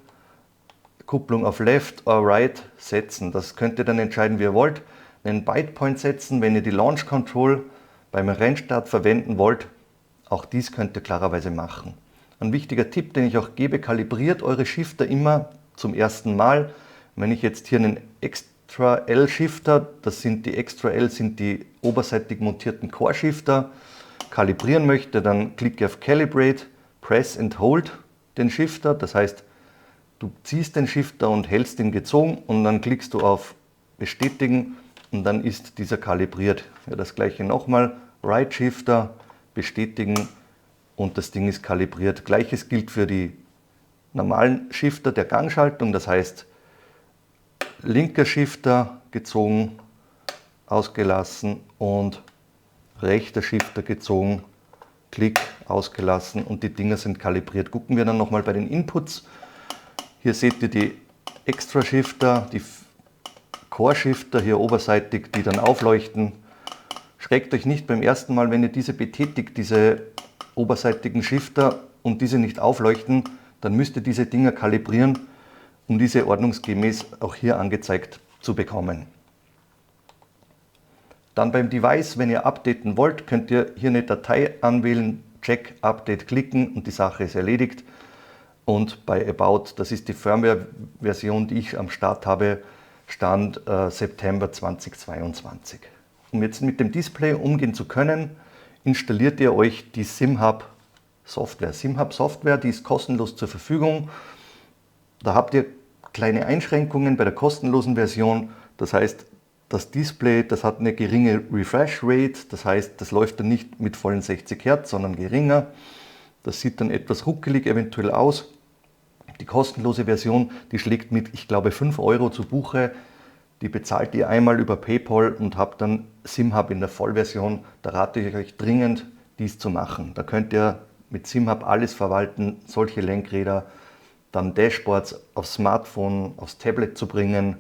Kupplung auf Left oder Right setzen. Das könnt ihr dann entscheiden, wie ihr wollt. Einen Bytepoint setzen, wenn ihr die Launch Control beim Rennstart verwenden wollt. Auch dies könnt ihr klarerweise machen. Ein wichtiger Tipp, den ich auch gebe, kalibriert eure Shifter immer zum ersten Mal. Wenn ich jetzt hier einen Extra L Shifter, die Extra L sind die oberseitig montierten Core Shifter, kalibrieren möchte, dann klicke auf Calibrate, Press and Hold den Shifter, das heißt, du ziehst den Shifter und hältst ihn gezogen und dann klickst du auf Bestätigen und dann ist dieser kalibriert. Ja, das gleiche nochmal, Right Shifter, Bestätigen und das Ding ist kalibriert. Gleiches gilt für die normalen Shifter der Gangschaltung, das heißt, linker Shifter gezogen, ausgelassen und rechter Shifter gezogen, Klick, ausgelassen und die Dinger sind kalibriert. Gucken wir dann nochmal bei den Inputs. Hier seht ihr die Extra Shifter, die Core Shifter hier oberseitig, die dann aufleuchten. Schreckt euch nicht beim ersten Mal, wenn ihr diese betätigt, diese oberseitigen Shifter und diese nicht aufleuchten, dann müsst ihr diese Dinger kalibrieren, um diese ordnungsgemäß auch hier angezeigt zu bekommen. Dann beim Device, wenn ihr updaten wollt, könnt ihr hier eine Datei anwählen, Check, Update klicken und die Sache ist erledigt. Und bei About, das ist die Firmware-Version, die ich am Start habe, Stand September 2022. Um jetzt mit dem Display umgehen zu können, installiert ihr euch die SimHub Software. SimHub Software, die ist kostenlos zur Verfügung. Da habt ihr kleine Einschränkungen bei der kostenlosen Version. Das heißt, das Display, das hat eine geringe Refresh Rate. Das heißt, das läuft dann nicht mit vollen 60 Hertz, sondern geringer. Das sieht dann etwas ruckelig eventuell aus. Die kostenlose Version, die schlägt mit, ich glaube, 5 Euro zu Buche. Die bezahlt ihr einmal über PayPal und habt dann SimHub in der Vollversion. Da rate ich euch dringend, dies zu machen. Da könnt ihr mit SimHub alles verwalten, solche Lenkräder, dann Dashboards aufs Smartphone, aufs Tablet zu bringen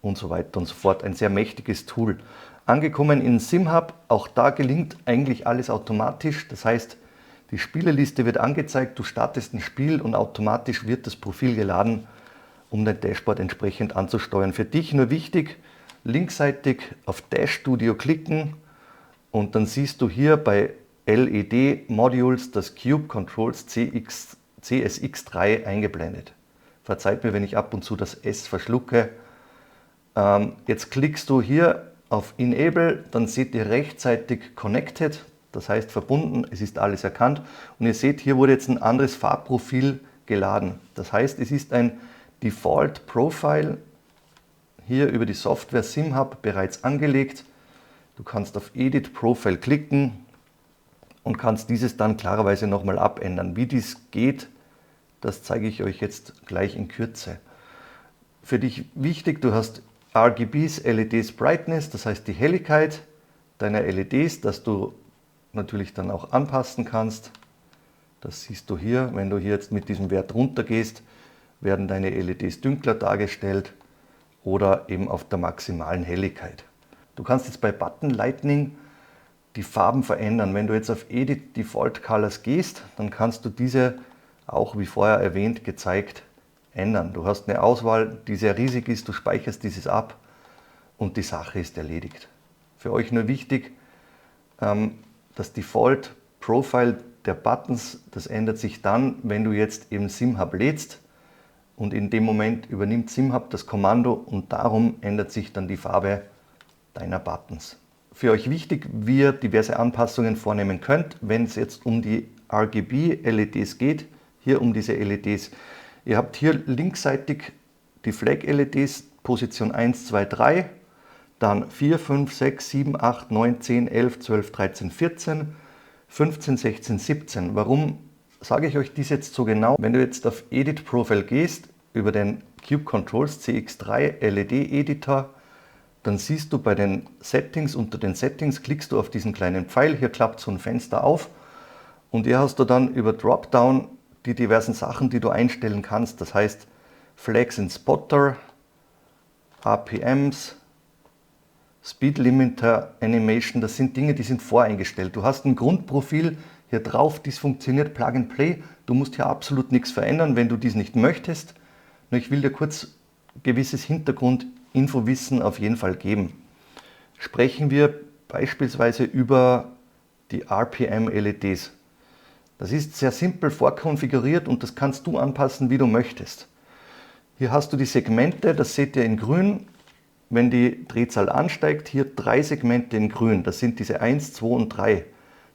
und so weiter und so fort. Ein sehr mächtiges Tool. Angekommen in SimHub, auch da gelingt eigentlich alles automatisch. Das heißt, die Spielerliste wird angezeigt, du startest ein Spiel und automatisch wird das Profil geladen, um dein Dashboard entsprechend anzusteuern. Für dich nur wichtig, linksseitig auf Dash Studio klicken und dann siehst du hier bei LED Modules das Cube Controls CSX3 eingeblendet. Verzeiht mir, wenn ich ab und zu das S verschlucke. Jetzt klickst du hier auf Enable, dann seht ihr rechtzeitig Connected, das heißt verbunden, es ist alles erkannt. Und ihr seht, hier wurde jetzt ein anderes Farbprofil geladen. Das heißt, es ist ein Default Profile hier über die Software SimHub bereits angelegt. Du kannst auf Edit Profile klicken und kannst dieses dann klarerweise nochmal abändern. Wie dies geht, das zeige ich euch jetzt gleich in Kürze. Für dich wichtig, du hast RGBs, LEDs Brightness, das heißt die Helligkeit deiner LEDs, dass du natürlich dann auch anpassen kannst. Das siehst du hier, wenn du hier jetzt mit diesem Wert runter gehst, werden deine LEDs dunkler dargestellt oder eben auf der maximalen Helligkeit. Du kannst jetzt bei Button Lightning die Farben verändern. Wenn du jetzt auf Edit Default Colors gehst, dann kannst du diese auch wie vorher erwähnt gezeigt ändern. Du hast eine Auswahl, die sehr riesig ist, du speicherst dieses ab und die Sache ist erledigt. Für euch nur wichtig, das Default Profile der Buttons, das ändert sich dann, wenn du jetzt eben SimHub lädst und in dem Moment übernimmt SimHub das Kommando und darum ändert sich dann die Farbe deiner Buttons. Für euch wichtig, wie ihr diverse Anpassungen vornehmen könnt, wenn es jetzt um die RGB-LEDs geht, hier um diese LEDs. Ihr habt hier linksseitig die Flag-LEDs, Position 1, 2, 3, dann 4, 5, 6, 7, 8, 9, 10, 11, 12, 13, 14, 15, 16, 17. Warum sage ich euch dies jetzt so genau? Wenn du jetzt auf Edit Profile gehst, über den Cube Controls CX3 LED Editor, dann siehst du bei den Settings, unter den Settings klickst du auf diesen kleinen Pfeil, hier klappt so ein Fenster auf und hier hast du dann über Dropdown die diversen Sachen, die du einstellen kannst. Das heißt Flags and Spotter, RPMs, Speed Limiter, Animation, das sind Dinge, die sind voreingestellt. Du hast ein Grundprofil hier drauf, dies funktioniert Plug and Play. Du musst hier absolut nichts verändern, wenn du dies nicht möchtest. Nur ich will dir kurz gewisses Hintergrundinfowissen auf jeden Fall geben. Sprechen wir beispielsweise über die RPM-LEDs. Das ist sehr simpel vorkonfiguriert und das kannst du anpassen, wie du möchtest. Hier hast du die Segmente, das seht ihr in grün. Wenn die Drehzahl ansteigt, hier 3 Segmente in grün, das sind diese 1, 2 und 3.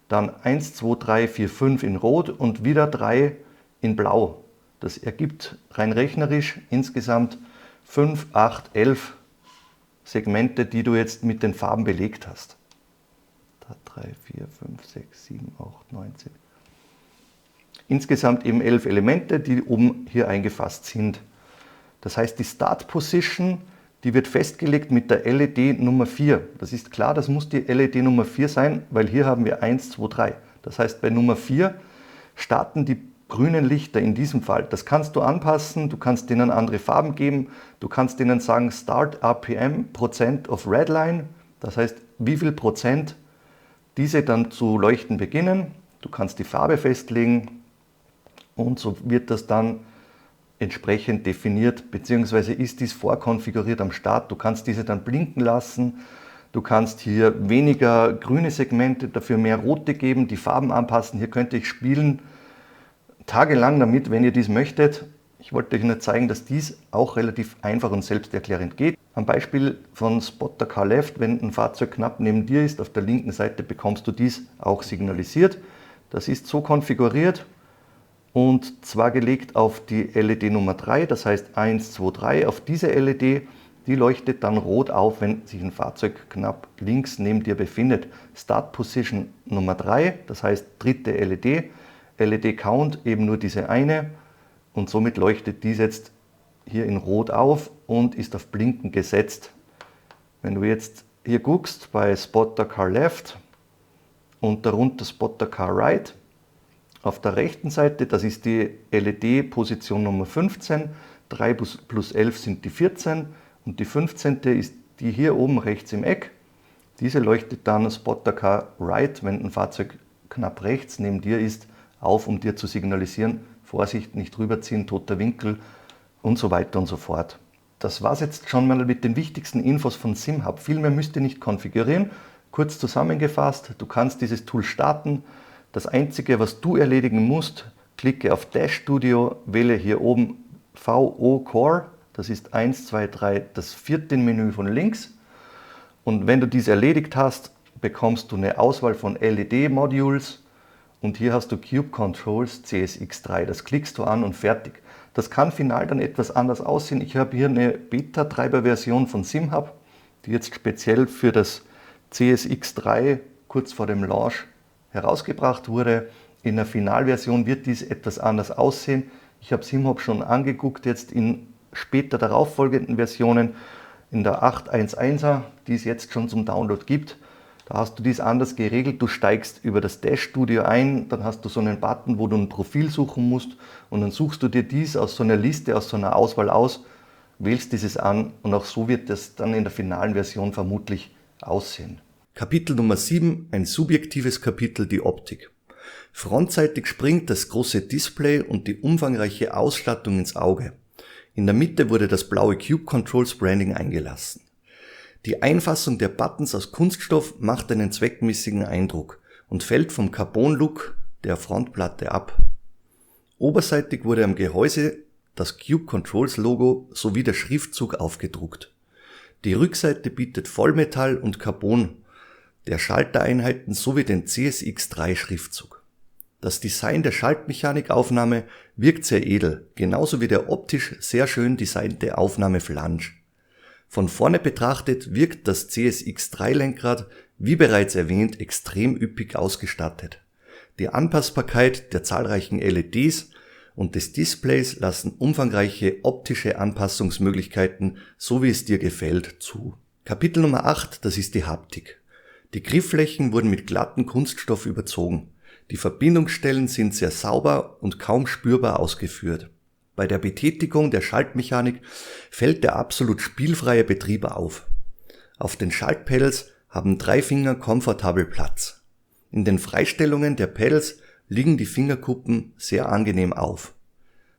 Dann 1, 2, 3, 4, 5 in rot und wieder 3 in blau. Das ergibt rein rechnerisch insgesamt 5, 8, 11 Segmente, die du jetzt mit den Farben belegt hast. 3, 4, 5, 6, 7, 8, 9, 10. Insgesamt eben 11 Elemente, die oben hier eingefasst sind. Das heißt, die Start Position, die wird festgelegt mit der LED Nummer 4. Das ist klar, das muss die LED Nummer 4 sein, weil hier haben wir 1, 2, 3. Das heißt, bei Nummer 4 starten die grünen Lichter in diesem Fall. Das kannst du anpassen, du kannst denen andere Farben geben, du kannst denen sagen Start RPM, Prozent of Redline, das heißt, wie viel Prozent diese dann zu leuchten beginnen. Du kannst die Farbe festlegen und so wird das dann entsprechend definiert, beziehungsweise ist dies vorkonfiguriert am Start. Du kannst diese dann blinken lassen, du kannst hier weniger grüne Segmente, dafür mehr rote geben, die Farben anpassen. Hier könnte ich spielen tagelang damit, wenn ihr dies möchtet. Ich wollte euch nur zeigen, dass dies auch relativ einfach und selbsterklärend geht. Am Beispiel von Spotter Car Left, wenn ein Fahrzeug knapp neben dir ist, auf der linken Seite bekommst du dies auch signalisiert. Das ist so konfiguriert und zwar gelegt auf die LED Nummer 3, das heißt 1, 2, 3, auf diese LED, die leuchtet dann rot auf, wenn sich ein Fahrzeug knapp links neben dir befindet. Start Position Nummer 3, das heißt dritte LED, LED Count eben nur diese eine und somit leuchtet dies jetzt hier in rot auf und ist auf Blinken gesetzt. Wenn du jetzt hier guckst bei Spotter Car Left und darunter Spotter Car Right, auf der rechten Seite, das ist die LED Position Nummer 15, 3 plus 11 sind die 14 und die 15. ist die hier oben rechts im Eck. Diese leuchtet dann Spotter Car Right, wenn ein Fahrzeug knapp rechts neben dir ist, auf, um dir zu signalisieren, Vorsicht, nicht rüberziehen, toter Winkel und so weiter und so fort. Das war es jetzt schon mal mit den wichtigsten Infos von SimHub. Viel mehr müsst ihr nicht konfigurieren. Kurz zusammengefasst, du kannst dieses Tool starten. Das Einzige, was du erledigen musst, klicke auf Dash Studio, wähle hier oben VO Core, das ist 1, 2, 3, das vierte Menü von links Und wenn du dies erledigt hast, bekommst du eine Auswahl von LED-Modules und hier hast du Cube Controls CSX3. Das klickst du an und fertig. Das kann final dann etwas anders aussehen. Ich habe hier eine Beta-Treiber-Version von SimHub, die jetzt speziell für das CSX3 kurz vor dem Launch herausgebracht wurde. In der Finalversion wird dies etwas anders aussehen. Ich habe SimHub schon angeguckt, jetzt in später darauffolgenden Versionen, in der 8.1.1er, die es jetzt schon zum Download gibt. Da hast du dies anders geregelt. Du steigst über das Dash Studio ein, dann hast du so einen Button, wo du ein Profil suchen musst und dann suchst du dir dies aus so einer Liste, aus so einer Auswahl aus, wählst dieses an und auch so wird das dann in der finalen Version vermutlich aussehen. Kapitel Nummer 7, ein subjektives Kapitel, die Optik. Frontseitig springt das große Display und die umfangreiche Ausstattung ins Auge. In der Mitte wurde das blaue Cube Controls Branding eingelassen. Die Einfassung der Buttons aus Kunststoff macht einen zweckmäßigen Eindruck und fällt vom Carbon-Look der Frontplatte ab. Oberseitig wurde am Gehäuse das Cube Controls Logo sowie der Schriftzug aufgedruckt. Die Rückseite bietet Vollmetall und Carbon der Schaltereinheiten sowie den CSX3 Schriftzug. Das Design der Schaltmechanikaufnahme wirkt sehr edel, genauso wie der optisch sehr schön designte Aufnahmeflansch. Von vorne betrachtet wirkt das CSX3-Lenkrad, wie bereits erwähnt, extrem üppig ausgestattet. Die Anpassbarkeit der zahlreichen LEDs und des Displays lassen umfangreiche optische Anpassungsmöglichkeiten, so wie es dir gefällt, zu. Kapitel Nummer 8, das ist die Haptik. Die Griffflächen wurden mit glattem Kunststoff überzogen. Die Verbindungsstellen sind sehr sauber und kaum spürbar ausgeführt. Bei der Betätigung der Schaltmechanik fällt der absolut spielfreie Betrieb auf. Auf den Schaltpedals haben 3 Finger komfortabel Platz. In den Freistellungen der Pedals liegen die Fingerkuppen sehr angenehm auf.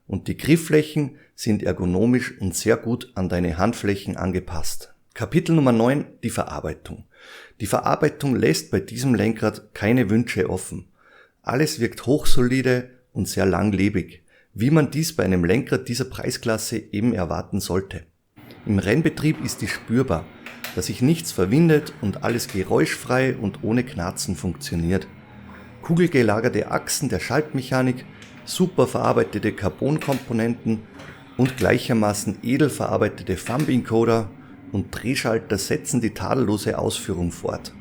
Und die Griffflächen sind ergonomisch und sehr gut an deine Handflächen angepasst. Kapitel Nummer 9, die Verarbeitung. Die Verarbeitung lässt bei diesem Lenkrad keine Wünsche offen. Alles wirkt hochsolide und sehr langlebig, wie man dies bei einem Lenkrad dieser Preisklasse eben erwarten sollte. Im Rennbetrieb ist dies spürbar, dass sich nichts verwindet und alles geräuschfrei und ohne Knarzen funktioniert. Kugelgelagerte Achsen der Schaltmechanik, super verarbeitete Carbonkomponenten und gleichermaßen edel verarbeitete Thumb-Encoder und Drehschalter setzen die tadellose Ausführung fort.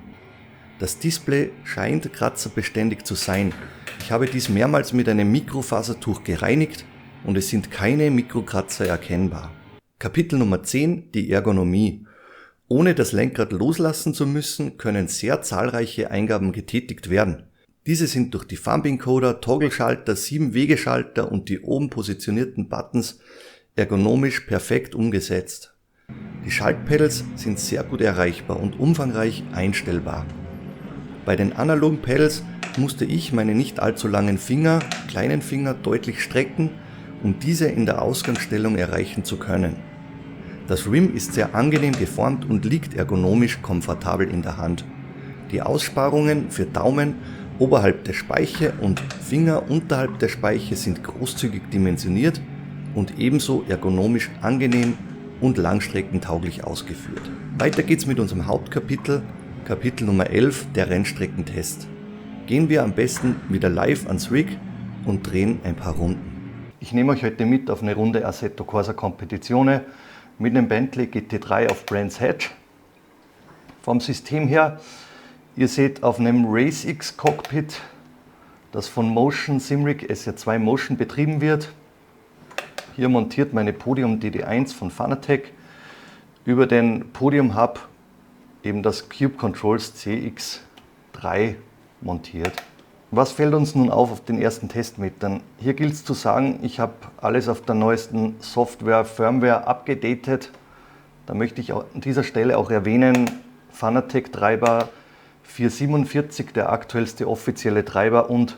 Das Display scheint kratzerbeständig zu sein. Ich habe dies mehrmals mit einem Mikrofasertuch gereinigt und es sind keine Mikrokratzer erkennbar. Kapitel Nummer 10, die Ergonomie. Ohne das Lenkrad loslassen zu müssen, können sehr zahlreiche Eingaben getätigt werden. Diese sind durch die Thumb-Encoder, Toggleschalter, 7-Wegeschalter und die oben positionierten Buttons ergonomisch perfekt umgesetzt. Die Schaltpedals sind sehr gut erreichbar und umfangreich einstellbar. Bei den analogen Pedals musste ich meine nicht allzu langen kleinen Finger deutlich strecken, um diese in der Ausgangsstellung erreichen zu können. Das Rim ist sehr angenehm geformt und liegt ergonomisch komfortabel in der Hand. Die Aussparungen für Daumen oberhalb der Speiche und Finger unterhalb der Speiche sind großzügig dimensioniert und ebenso ergonomisch angenehm und langstreckentauglich ausgeführt. Weiter geht's mit unserem Hauptkapitel, Kapitel Nummer 11, der Rennstreckentest. Gehen wir am besten wieder live ans Rig und drehen ein paar Runden. Ich nehme euch heute mit auf eine Runde Assetto Corsa Competizione mit einem Bentley GT3 auf Brands Hatch. Vom System her, ihr seht auf einem RaceX Cockpit, das von Motion Simrig SR2 Motion betrieben wird. Hier montiert meine Podium DD1 von Fanatec. Über den Podium Hub eben das Cube Controls CX3 montiert. Was fällt uns nun auf den ersten Testmetern? Hier gilt es zu sagen, ich habe alles auf der neuesten Software, Firmware abgedatet. Da möchte ich an dieser Stelle auch erwähnen, Fanatec Treiber 447, der aktuellste offizielle Treiber, und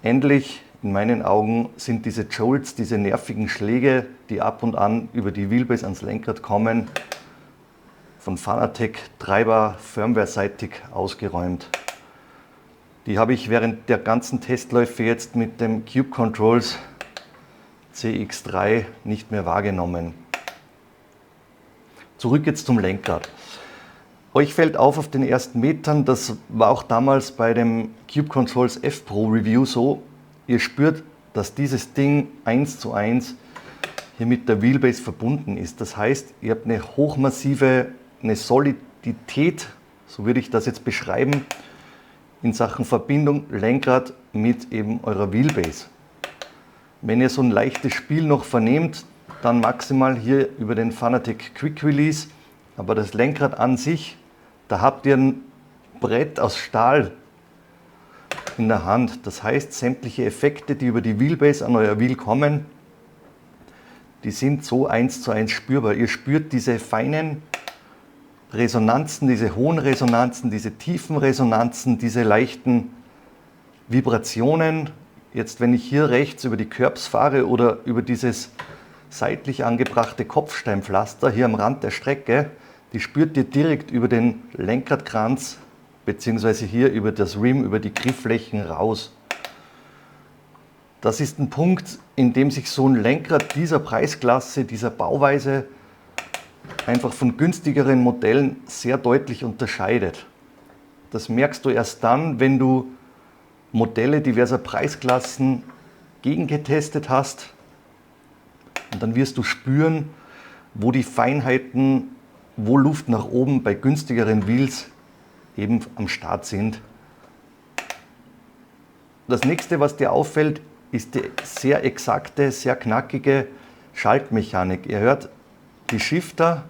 endlich in meinen Augen sind diese Jolts, diese nervigen Schläge, die ab und an über die Wheelbase ans Lenkrad kommen, von Fanatec Treiber firmware-seitig ausgeräumt. Die habe ich während der ganzen Testläufe jetzt mit dem Cube Controls CX3 nicht mehr wahrgenommen. Zurück jetzt zum Lenkrad. Euch fällt auf den ersten Metern, das war auch damals bei dem Cube Controls F Pro Review so, ihr spürt, dass dieses Ding 1:1 hier mit der Wheelbase verbunden ist. Das heißt, ihr habt eine hochmassive, eine Solidität, so würde ich das jetzt beschreiben, in Sachen Verbindung Lenkrad mit eben eurer Wheelbase. Wenn ihr so ein leichtes Spiel noch vernehmt, dann maximal hier über den Fanatec Quick Release, aber das Lenkrad an sich, da habt ihr ein Brett aus Stahl in der Hand. Das heißt, sämtliche Effekte, die über die Wheelbase an euer Wheel kommen, die sind so 1:1 spürbar. Ihr spürt diese feinen Resonanzen, diese hohen Resonanzen, diese tiefen Resonanzen, diese leichten Vibrationen. Jetzt, wenn ich hier rechts über die Curbs fahre oder über dieses seitlich angebrachte Kopfsteinpflaster hier am Rand der Strecke, die spürt ihr direkt über den Lenkradkranz bzw. hier über das Rim, über die Griffflächen raus. Das ist ein Punkt, in dem sich so ein Lenkrad dieser Preisklasse, dieser Bauweise einfach von günstigeren Modellen sehr deutlich unterscheidet. Das merkst du erst dann, wenn du Modelle diverser Preisklassen gegengetestet hast, und dann wirst du spüren, wo die Feinheiten, wo Luft nach oben bei günstigeren Wheels eben am Start sind. Das nächste, was dir auffällt, ist die sehr exakte, sehr knackige Schaltmechanik. Ihr hört die Shifter,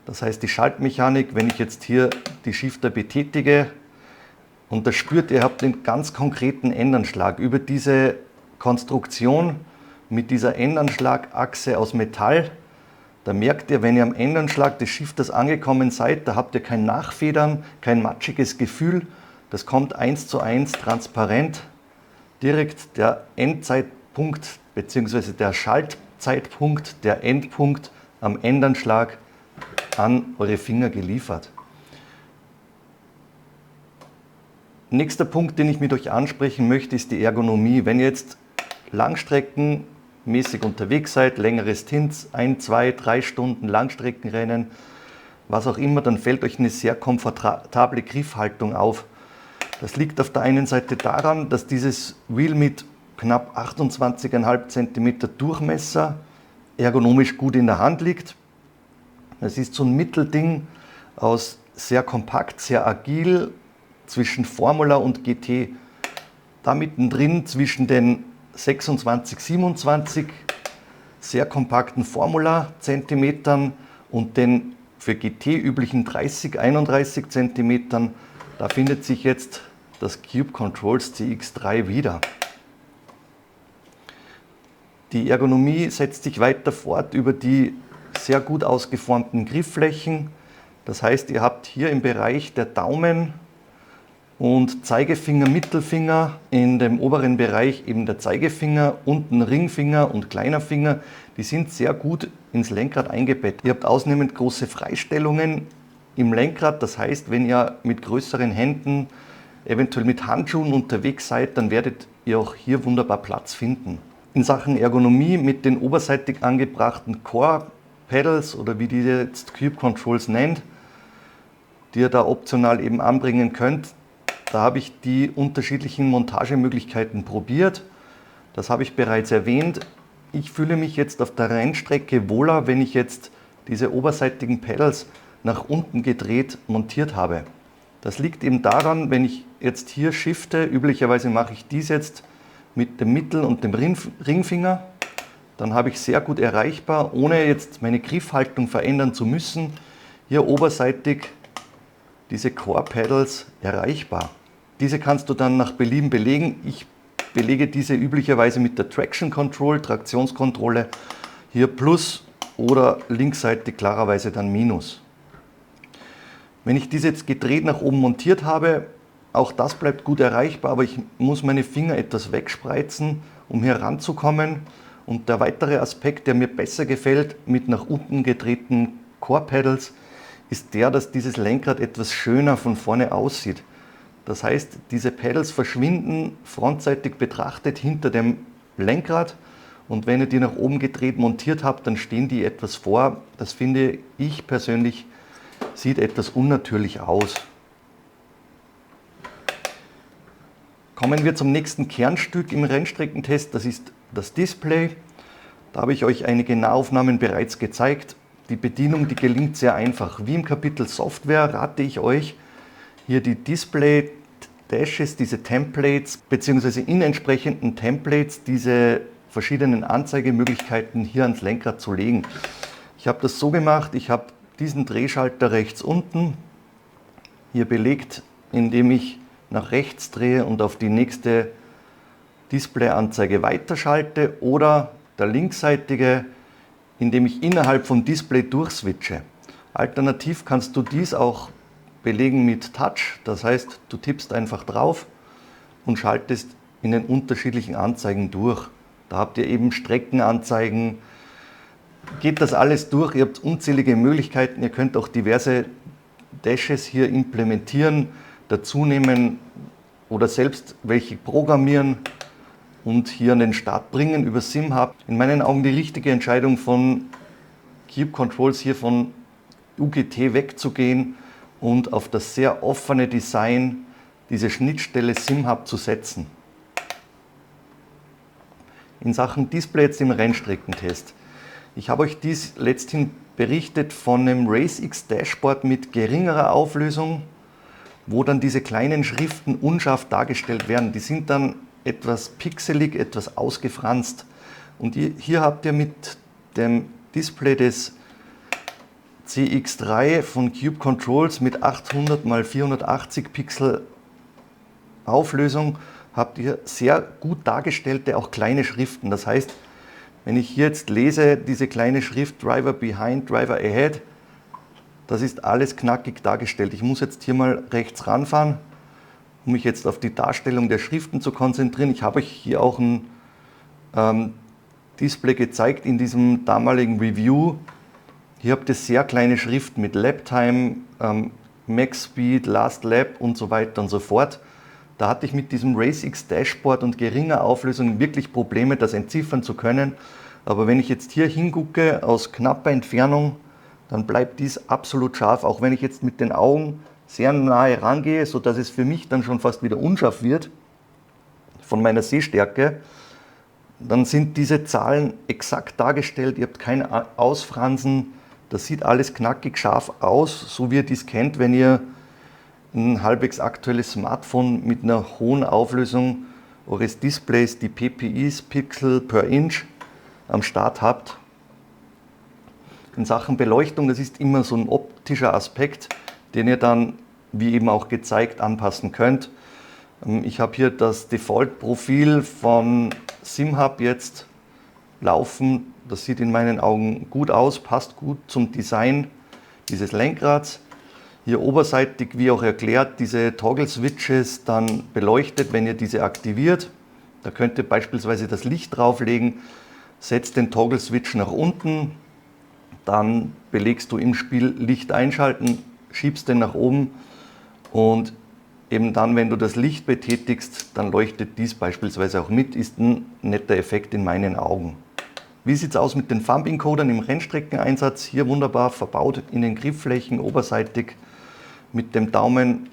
das heißt die Schaltmechanik, wenn ich jetzt hier die Shifter betätige, und da spürt ihr, habt einen ganz konkreten Endanschlag über diese Konstruktion mit dieser Endanschlagachse aus Metall. Da merkt ihr, wenn ihr am Endanschlag des Shifters angekommen seid, da habt ihr kein Nachfedern, kein matschiges Gefühl. Das kommt 1:1 transparent. Direkt der Endzeitpunkt bzw. der Schaltzeitpunkt, der Endpunkt am Endanschlag an eure Finger geliefert. Nächster Punkt, den ich mit euch ansprechen möchte, ist die Ergonomie. Wenn ihr jetzt langstreckenmäßig unterwegs seid, längere Stints, 1, 2, 3 Stunden Langstreckenrennen, was auch immer, dann fällt euch eine sehr komfortable Griffhaltung auf. Das liegt auf der einen Seite daran, dass dieses Wheel mit knapp 28,5 cm Durchmesser ergonomisch gut in der Hand liegt. Es ist so ein Mittelding aus sehr kompakt, sehr agil, zwischen Formula und GT. Da mittendrin zwischen den 26, 27 sehr kompakten Formula Zentimetern und den für GT üblichen 30, 31 Zentimetern, da findet sich jetzt das Cube Controls CX3 wieder. Die Ergonomie setzt sich weiter fort über die sehr gut ausgeformten Griffflächen. Das heißt, ihr habt hier im Bereich der Daumen und Zeigefinger, Mittelfinger, in dem oberen Bereich eben der Zeigefinger, unten Ringfinger und kleiner Finger, die sind sehr gut ins Lenkrad eingebettet. Ihr habt ausnehmend große Freistellungen im Lenkrad, das heißt, wenn ihr mit größeren Händen, eventuell mit Handschuhen unterwegs seid, dann werdet ihr auch hier wunderbar Platz finden. In Sachen Ergonomie mit den oberseitig angebrachten Core Pedals oder wie die jetzt Cube Controls nennt, die ihr da optional eben anbringen könnt, da habe ich die unterschiedlichen Montagemöglichkeiten probiert. Das habe ich bereits erwähnt. Ich fühle mich jetzt auf der Rennstrecke wohler, wenn ich jetzt diese oberseitigen Pedals nach unten gedreht montiert habe. Das liegt eben daran, wenn ich jetzt hier shifte, üblicherweise mache ich dies jetzt mit dem Mittel- und dem Ringfinger, dann habe ich sehr gut erreichbar, ohne jetzt meine Griffhaltung verändern zu müssen, hier oberseitig diese Core Pedals erreichbar. Diese kannst du dann nach Belieben belegen. Ich belege diese üblicherweise mit der Traction Control, Traktionskontrolle, hier Plus oder linksseitig klarerweise dann Minus. Wenn ich diese jetzt gedreht nach oben montiert habe, auch das bleibt gut erreichbar, aber ich muss meine Finger etwas wegspreizen, um hier ranzukommen. Und der weitere Aspekt, der mir besser gefällt mit nach unten gedrehten Core Pedals, ist der, dass dieses Lenkrad etwas schöner von vorne aussieht. Das heißt, diese Pedals verschwinden frontseitig betrachtet hinter dem Lenkrad Und wenn ihr die nach oben gedreht montiert habt, dann stehen die etwas vor. Das finde ich persönlich, sieht etwas unnatürlich aus. Kommen wir zum nächsten Kernstück im Rennstreckentest, das ist das Display. Da habe ich euch einige Nahaufnahmen bereits gezeigt. Die Bedienung, die gelingt sehr einfach. Wie im Kapitel Software rate ich euch, hier die Display-Dashes, diese Templates, beziehungsweise in entsprechenden Templates diese verschiedenen Anzeigemöglichkeiten hier ans Lenkrad zu legen. Ich habe das so gemacht, ich habe diesen Drehschalter rechts unten hier belegt, indem ich nach rechts drehe und auf die nächste Displayanzeige weiterschalte, oder der linksseitige, indem ich innerhalb vom Display durchswitche. Alternativ kannst du dies auch belegen mit Touch, das heißt, du tippst einfach drauf und schaltest in den unterschiedlichen Anzeigen durch. Da habt ihr eben Streckenanzeigen, geht das alles durch, ihr habt unzählige Möglichkeiten, ihr könnt auch diverse Dashes hier implementieren, dazu nehmen oder selbst welche programmieren und hier an den Start bringen über SimHub. In meinen Augen die richtige Entscheidung von Cube Controls hier von UGT wegzugehen und auf das sehr offene Design, diese Schnittstelle SimHub zu setzen. In Sachen Display jetzt im Rennstreckentest. Ich habe euch dies letzthin berichtet von einem RaceX Dashboard mit geringerer Auflösung, wo dann diese kleinen Schriften unscharf dargestellt werden. Die sind dann etwas pixelig, etwas ausgefranst. Und hier habt ihr mit dem Display des CX3 von Cube Controls mit 800 x 480 Pixel Auflösung habt ihr sehr gut dargestellte, auch kleine Schriften. Das heißt, wenn ich hier jetzt lese, diese kleine Schrift Driver Behind, Driver Ahead, das ist alles knackig dargestellt. Ich muss jetzt hier mal rechts ranfahren, um mich jetzt auf die Darstellung der Schriften zu konzentrieren. Ich habe euch hier auch ein Display gezeigt in diesem damaligen Review. Hier habt ihr sehr kleine Schriften mit Lap Time, Max Speed, Last Lap und so weiter und so fort. Da hatte ich mit diesem RaceX Dashboard und geringer Auflösung wirklich Probleme, das entziffern zu können. Aber wenn ich jetzt hier hingucke aus knapper Entfernung, dann bleibt dies absolut scharf, auch wenn ich jetzt mit den Augen sehr nahe rangehe, sodass es für mich dann schon fast wieder unscharf wird von meiner Sehstärke. Dann sind diese Zahlen exakt dargestellt, ihr habt kein Ausfransen, das sieht alles knackig scharf aus, so wie ihr dies kennt, wenn ihr ein halbwegs aktuelles Smartphone mit einer hohen Auflösung eures Displays, die PPIs, Pixel per Inch, am Start habt. In Sachen Beleuchtung, das ist immer so ein optischer Aspekt, den ihr dann, wie eben auch gezeigt, anpassen könnt. Ich habe hier das Default-Profil von SimHub jetzt laufen. Das sieht in meinen Augen gut aus, passt gut zum Design dieses Lenkrads. Hier oberseitig, wie auch erklärt, diese Toggle-Switches dann beleuchtet, wenn ihr diese aktiviert. Da könnt ihr beispielsweise das Licht drauflegen, setzt den Toggle-Switch nach unten, dann belegst du im Spiel Licht einschalten, schiebst den nach oben und eben dann, wenn du das Licht betätigst, dann leuchtet dies beispielsweise auch mit, ist ein netter Effekt in meinen Augen. Wie sieht es aus mit den Thumb-Encodern im Rennstreckeneinsatz? Hier wunderbar verbaut in den Griffflächen oberseitig mit dem Daumen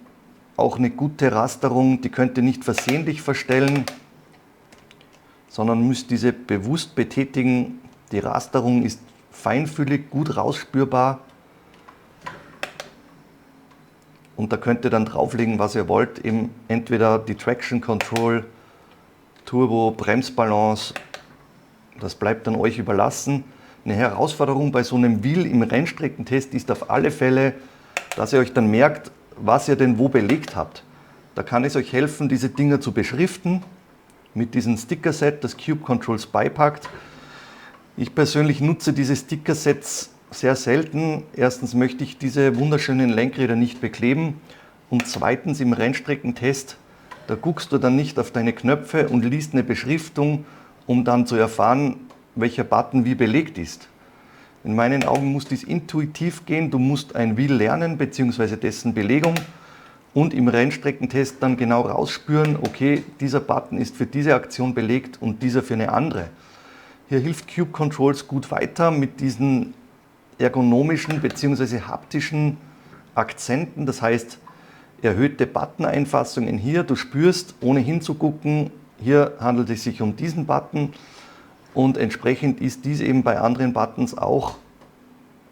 auch eine gute Rasterung. Die könnt ihr nicht versehentlich verstellen, sondern müsst diese bewusst betätigen. Die Rasterung ist feinfühlig, gut rausspürbar. Und da könnt ihr dann drauflegen, was ihr wollt. Eben entweder die Traction Control, Turbo, Bremsbalance. Das bleibt dann euch überlassen. Eine Herausforderung bei so einem Wheel im Rennstreckentest ist auf alle Fälle, dass ihr euch dann merkt, was ihr denn wo belegt habt. Da kann es euch helfen, diese Dinger zu beschriften mit diesem Sticker-Set, das Cube Controls beipackt. Ich persönlich nutze diese Sticker-Sets sehr selten. Erstens möchte ich diese wunderschönen Lenkräder nicht bekleben und zweitens im Rennstreckentest, da guckst du dann nicht auf deine Knöpfe und liest eine Beschriftung, um dann zu erfahren, welcher Button wie belegt ist. In meinen Augen muss dies intuitiv gehen, du musst ein Wheel lernen bzw. dessen Belegung und im Rennstreckentest dann genau rausspüren, okay, dieser Button ist für diese Aktion belegt und dieser für eine andere. Hier hilft Cube Controls gut weiter mit diesen ergonomischen bzw. haptischen Akzenten, das heißt erhöhte Button-Einfassungen hier. Du spürst, ohne hinzugucken, hier handelt es sich um diesen Button und entsprechend ist dies eben bei anderen Buttons auch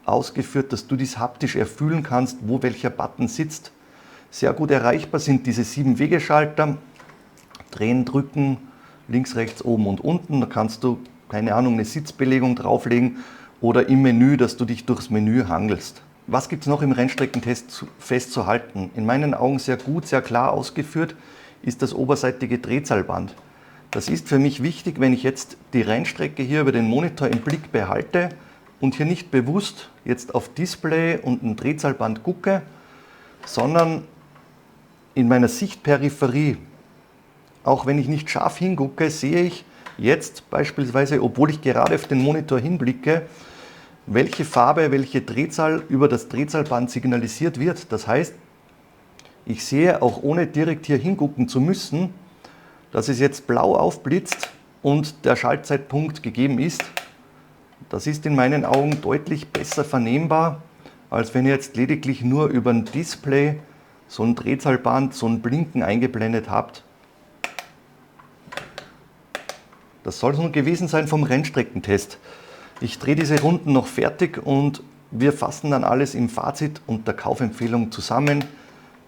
ausgeführt, dass du dies haptisch erfühlen kannst, wo welcher Button sitzt. Sehr gut erreichbar sind diese 7 Wegeschalter, drehen, drücken, links, rechts, oben und unten. Da kannst du, keine Ahnung, eine Sitzbelegung drauflegen oder im Menü, dass du dich durchs Menü hangelst. Was gibt es noch im Rennstreckentest festzuhalten? In meinen Augen sehr gut, sehr klar ausgeführt ist das oberseitige Drehzahlband. Das ist für mich wichtig, wenn ich jetzt die Rennstrecke hier über den Monitor im Blick behalte und hier nicht bewusst jetzt auf Display und ein Drehzahlband gucke, sondern in meiner Sichtperipherie, auch wenn ich nicht scharf hingucke, sehe ich jetzt beispielsweise, obwohl ich gerade auf den Monitor hinblicke, welche Farbe, welche Drehzahl über das Drehzahlband signalisiert wird. Das heißt, ich sehe auch ohne direkt hier hingucken zu müssen, dass es jetzt blau aufblitzt und der Schaltzeitpunkt gegeben ist. Das ist in meinen Augen deutlich besser vernehmbar, als wenn ihr jetzt lediglich nur über ein Display so ein Drehzahlband, so ein Blinken eingeblendet habt. Das soll es nun gewesen sein vom Rennstreckentest. Ich drehe diese Runden noch fertig und wir fassen dann alles im Fazit und der Kaufempfehlung zusammen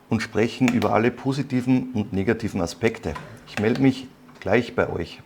und sprechen über alle positiven und negativen Aspekte. Ich melde mich gleich bei euch.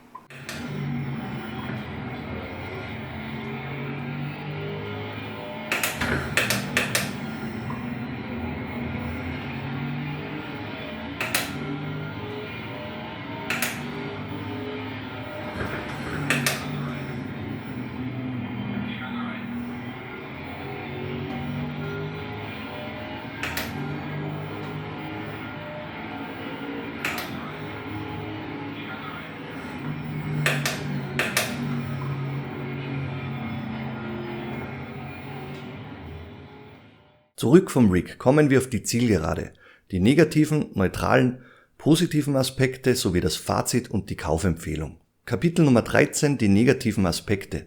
Zurück vom Rig kommen wir auf die Zielgerade, die negativen, neutralen, positiven Aspekte sowie das Fazit und die Kaufempfehlung. Kapitel Nummer 13, die negativen Aspekte.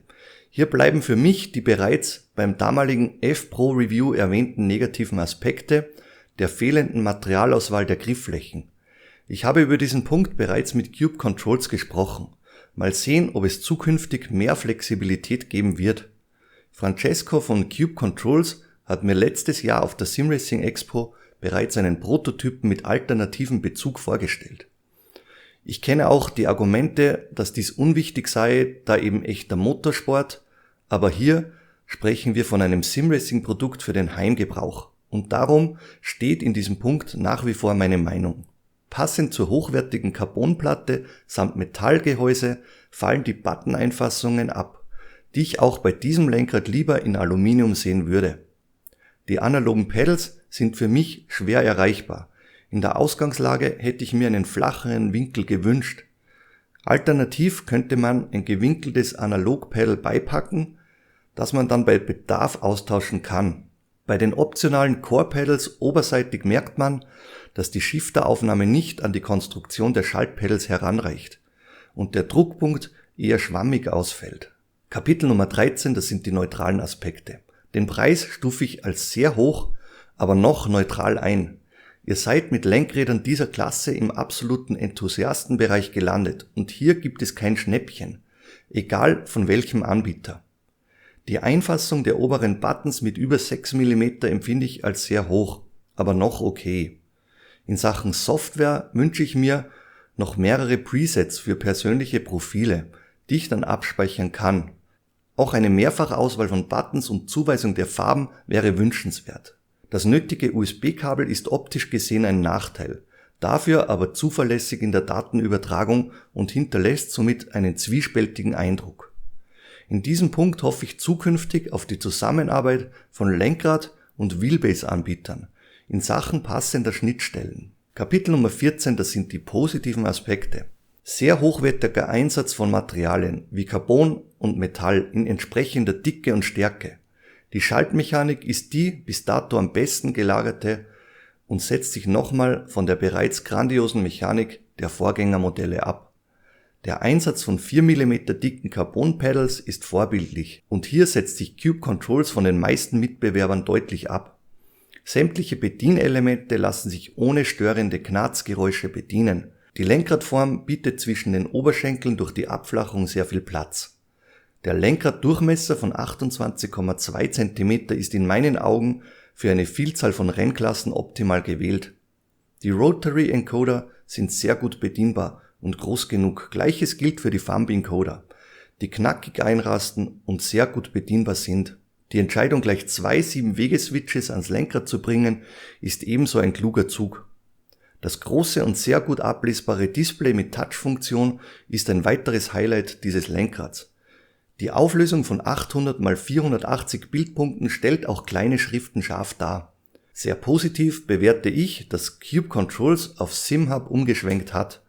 Hier bleiben für mich die bereits beim damaligen F-Pro Review erwähnten negativen Aspekte der fehlenden Materialauswahl der Griffflächen. Ich habe über diesen Punkt bereits mit Cube Controls gesprochen. Mal sehen, ob es zukünftig mehr Flexibilität geben wird. Francesco von Cube Controls hat mir letztes Jahr auf der Simracing Expo bereits einen Prototypen mit alternativem Bezug vorgestellt. Ich kenne auch die Argumente, dass dies unwichtig sei, da eben echter Motorsport, aber hier sprechen wir von einem Simracing-Produkt für den Heimgebrauch und darum steht in diesem Punkt nach wie vor meine Meinung. Passend zur hochwertigen Carbonplatte samt Metallgehäuse fallen die Button-Einfassungen ab, die ich auch bei diesem Lenkrad lieber in Aluminium sehen würde. Die analogen Pedals sind für mich schwer erreichbar. In der Ausgangslage hätte ich mir einen flacheren Winkel gewünscht. Alternativ könnte man ein gewinkeltes Analog-Pedal beipacken, das man dann bei Bedarf austauschen kann. Bei den optionalen Core-Pedals oberseitig merkt man, dass die Shifteraufnahme nicht an die Konstruktion der Schaltpedals heranreicht und der Druckpunkt eher schwammig ausfällt. Kapitel Nummer 13, das sind die neutralen Aspekte. Den Preis stufe ich als sehr hoch, aber noch neutral ein. Ihr seid mit Lenkrädern dieser Klasse im absoluten Enthusiastenbereich gelandet und hier gibt es kein Schnäppchen, egal von welchem Anbieter. Die Einfassung der oberen Buttons mit über 6 mm empfinde ich als sehr hoch, aber noch okay. In Sachen Software wünsche ich mir noch mehrere Presets für persönliche Profile, die ich dann abspeichern kann. Auch eine Mehrfachauswahl von Buttons und Zuweisung der Farben wäre wünschenswert. Das nötige USB-Kabel ist optisch gesehen ein Nachteil, dafür aber zuverlässig in der Datenübertragung und hinterlässt somit einen zwiespältigen Eindruck. In diesem Punkt hoffe ich zukünftig auf die Zusammenarbeit von Lenkrad- und Wheelbase-Anbietern in Sachen passender Schnittstellen. Kapitel Nummer 14, das sind die positiven Aspekte. Sehr hochwertiger Einsatz von Materialien wie Carbon und Metall in entsprechender Dicke und Stärke. Die Schaltmechanik ist die bis dato am besten gelagerte und setzt sich nochmal von der bereits grandiosen Mechanik der Vorgängermodelle ab. Der Einsatz von 4 mm dicken Carbon Pedals ist vorbildlich und hier setzt sich Cube Controls von den meisten Mitbewerbern deutlich ab. Sämtliche Bedienelemente lassen sich ohne störende Knarzgeräusche bedienen. Die Lenkradform bietet zwischen den Oberschenkeln durch die Abflachung sehr viel Platz. Der Lenkraddurchmesser von 28,2 cm ist in meinen Augen für eine Vielzahl von Rennklassen optimal gewählt. Die Rotary Encoder sind sehr gut bedienbar und groß genug. Gleiches gilt für die Thumb Encoder, die knackig einrasten und sehr gut bedienbar sind. Die Entscheidung, gleich 2 7-Wege-Switches ans Lenkrad zu bringen, ist ebenso ein kluger Zug. Das große und sehr gut ablesbare Display mit Touch-Funktion ist ein weiteres Highlight dieses Lenkrads. Die Auflösung von 800 x 480 Bildpunkten stellt auch kleine Schriften scharf dar. Sehr positiv bewerte ich, dass Cube Controls auf SimHub umgeschwenkt hat.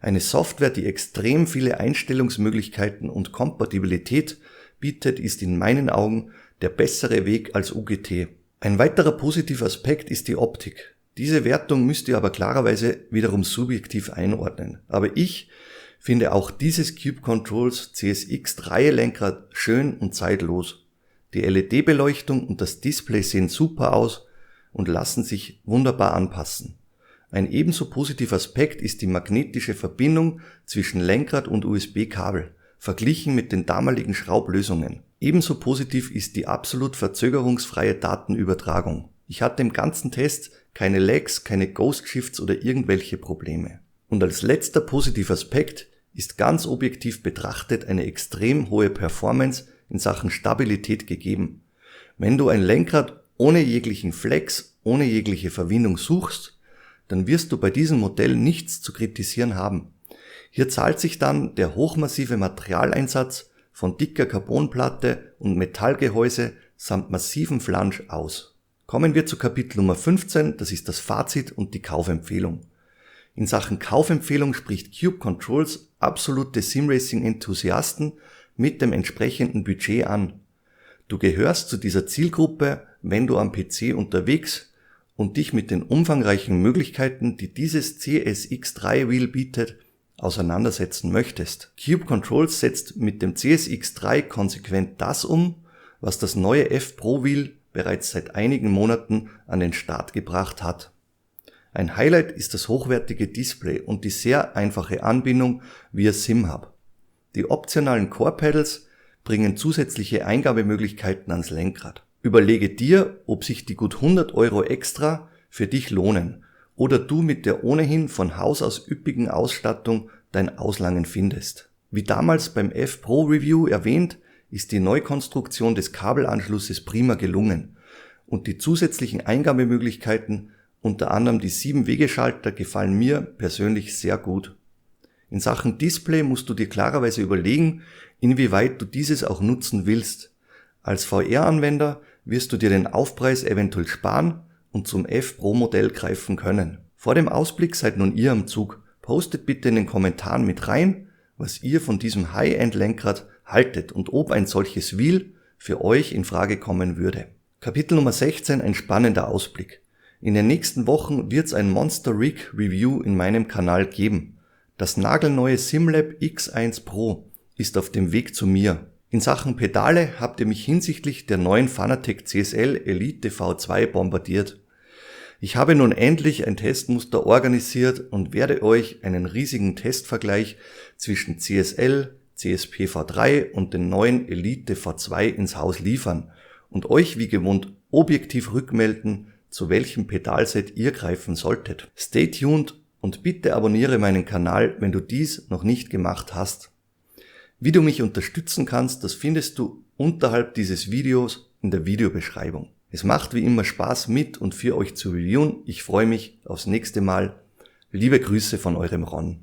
Eine Software, die extrem viele Einstellungsmöglichkeiten und Kompatibilität bietet, ist in meinen Augen der bessere Weg als UGT. Ein weiterer positiver Aspekt ist die Optik. Diese Wertung müsst ihr aber klarerweise wiederum subjektiv einordnen. Aber ich finde auch dieses Cube Controls CSX3 Lenkrad schön und zeitlos. Die LED-Beleuchtung und das Display sehen super aus und lassen sich wunderbar anpassen. Ein ebenso positiver Aspekt ist die magnetische Verbindung zwischen Lenkrad und USB-Kabel, verglichen mit den damaligen Schraublösungen. Ebenso positiv ist die absolut verzögerungsfreie Datenübertragung. Ich hatte im ganzen Test keine Lags, keine Ghost Shifts oder irgendwelche Probleme. Und als letzter positiver Aspekt ist ganz objektiv betrachtet eine extrem hohe Performance in Sachen Stabilität gegeben. Wenn du ein Lenkrad ohne jeglichen Flex, ohne jegliche Verwindung suchst, dann wirst du bei diesem Modell nichts zu kritisieren haben. Hier zahlt sich dann der hochmassive Materialeinsatz von dicker Carbonplatte und Metallgehäuse samt massivem Flansch aus. Kommen wir zu Kapitel Nummer 15, das ist das Fazit und die Kaufempfehlung. In Sachen Kaufempfehlung spricht Cube Controls absolute Simracing-Enthusiasten mit dem entsprechenden Budget an. Du gehörst zu dieser Zielgruppe, wenn du am PC unterwegs und dich mit den umfangreichen Möglichkeiten, die dieses CSX3 Wheel bietet, auseinandersetzen möchtest. Cube Controls setzt mit dem CSX3 konsequent das um, was das neue F-Pro Wheel bereits seit einigen Monaten an den Start gebracht hat. Ein Highlight ist das hochwertige Display und die sehr einfache Anbindung via SimHub. Die optionalen Core Pedals bringen zusätzliche Eingabemöglichkeiten ans Lenkrad. Überlege dir, ob sich die gut 100 € extra für dich lohnen oder du mit der ohnehin von Haus aus üppigen Ausstattung dein Auslangen findest. Wie damals beim F-Pro Review erwähnt, ist die Neukonstruktion des Kabelanschlusses prima gelungen und die zusätzlichen Eingabemöglichkeiten, unter anderem die 7-Wegeschalter, gefallen mir persönlich sehr gut. In Sachen Display musst du dir klarerweise überlegen, inwieweit du dieses auch nutzen willst. Als VR-Anwender wirst du dir den Aufpreis eventuell sparen und zum F-Pro-Modell greifen können. Vor dem Ausblick seid nun ihr am Zug. Postet bitte in den Kommentaren mit rein, was ihr von diesem High-End-Lenkrad haltet und ob ein solches Wheel für euch in Frage kommen würde. Kapitel Nummer 16, ein spannender Ausblick. In den nächsten Wochen wird's ein Monster Rig Review in meinem Kanal geben. Das nagelneue SimLab X1 Pro ist auf dem Weg zu mir. In Sachen Pedale habt ihr mich hinsichtlich der neuen Fanatec CSL Elite V2 bombardiert. Ich habe nun endlich ein Testmuster organisiert und werde euch einen riesigen Testvergleich zwischen CSL, CSP V3 und den neuen Elite V2 ins Haus liefern und euch wie gewohnt objektiv rückmelden, zu welchem Pedalset ihr greifen solltet. Stay tuned und bitte abonniere meinen Kanal, wenn du dies noch nicht gemacht hast. Wie du mich unterstützen kannst, das findest du unterhalb dieses Videos in der Videobeschreibung. Es macht wie immer Spaß mit und für euch zu reviewen. Ich freue mich aufs nächste Mal. Liebe Grüße von eurem Ron.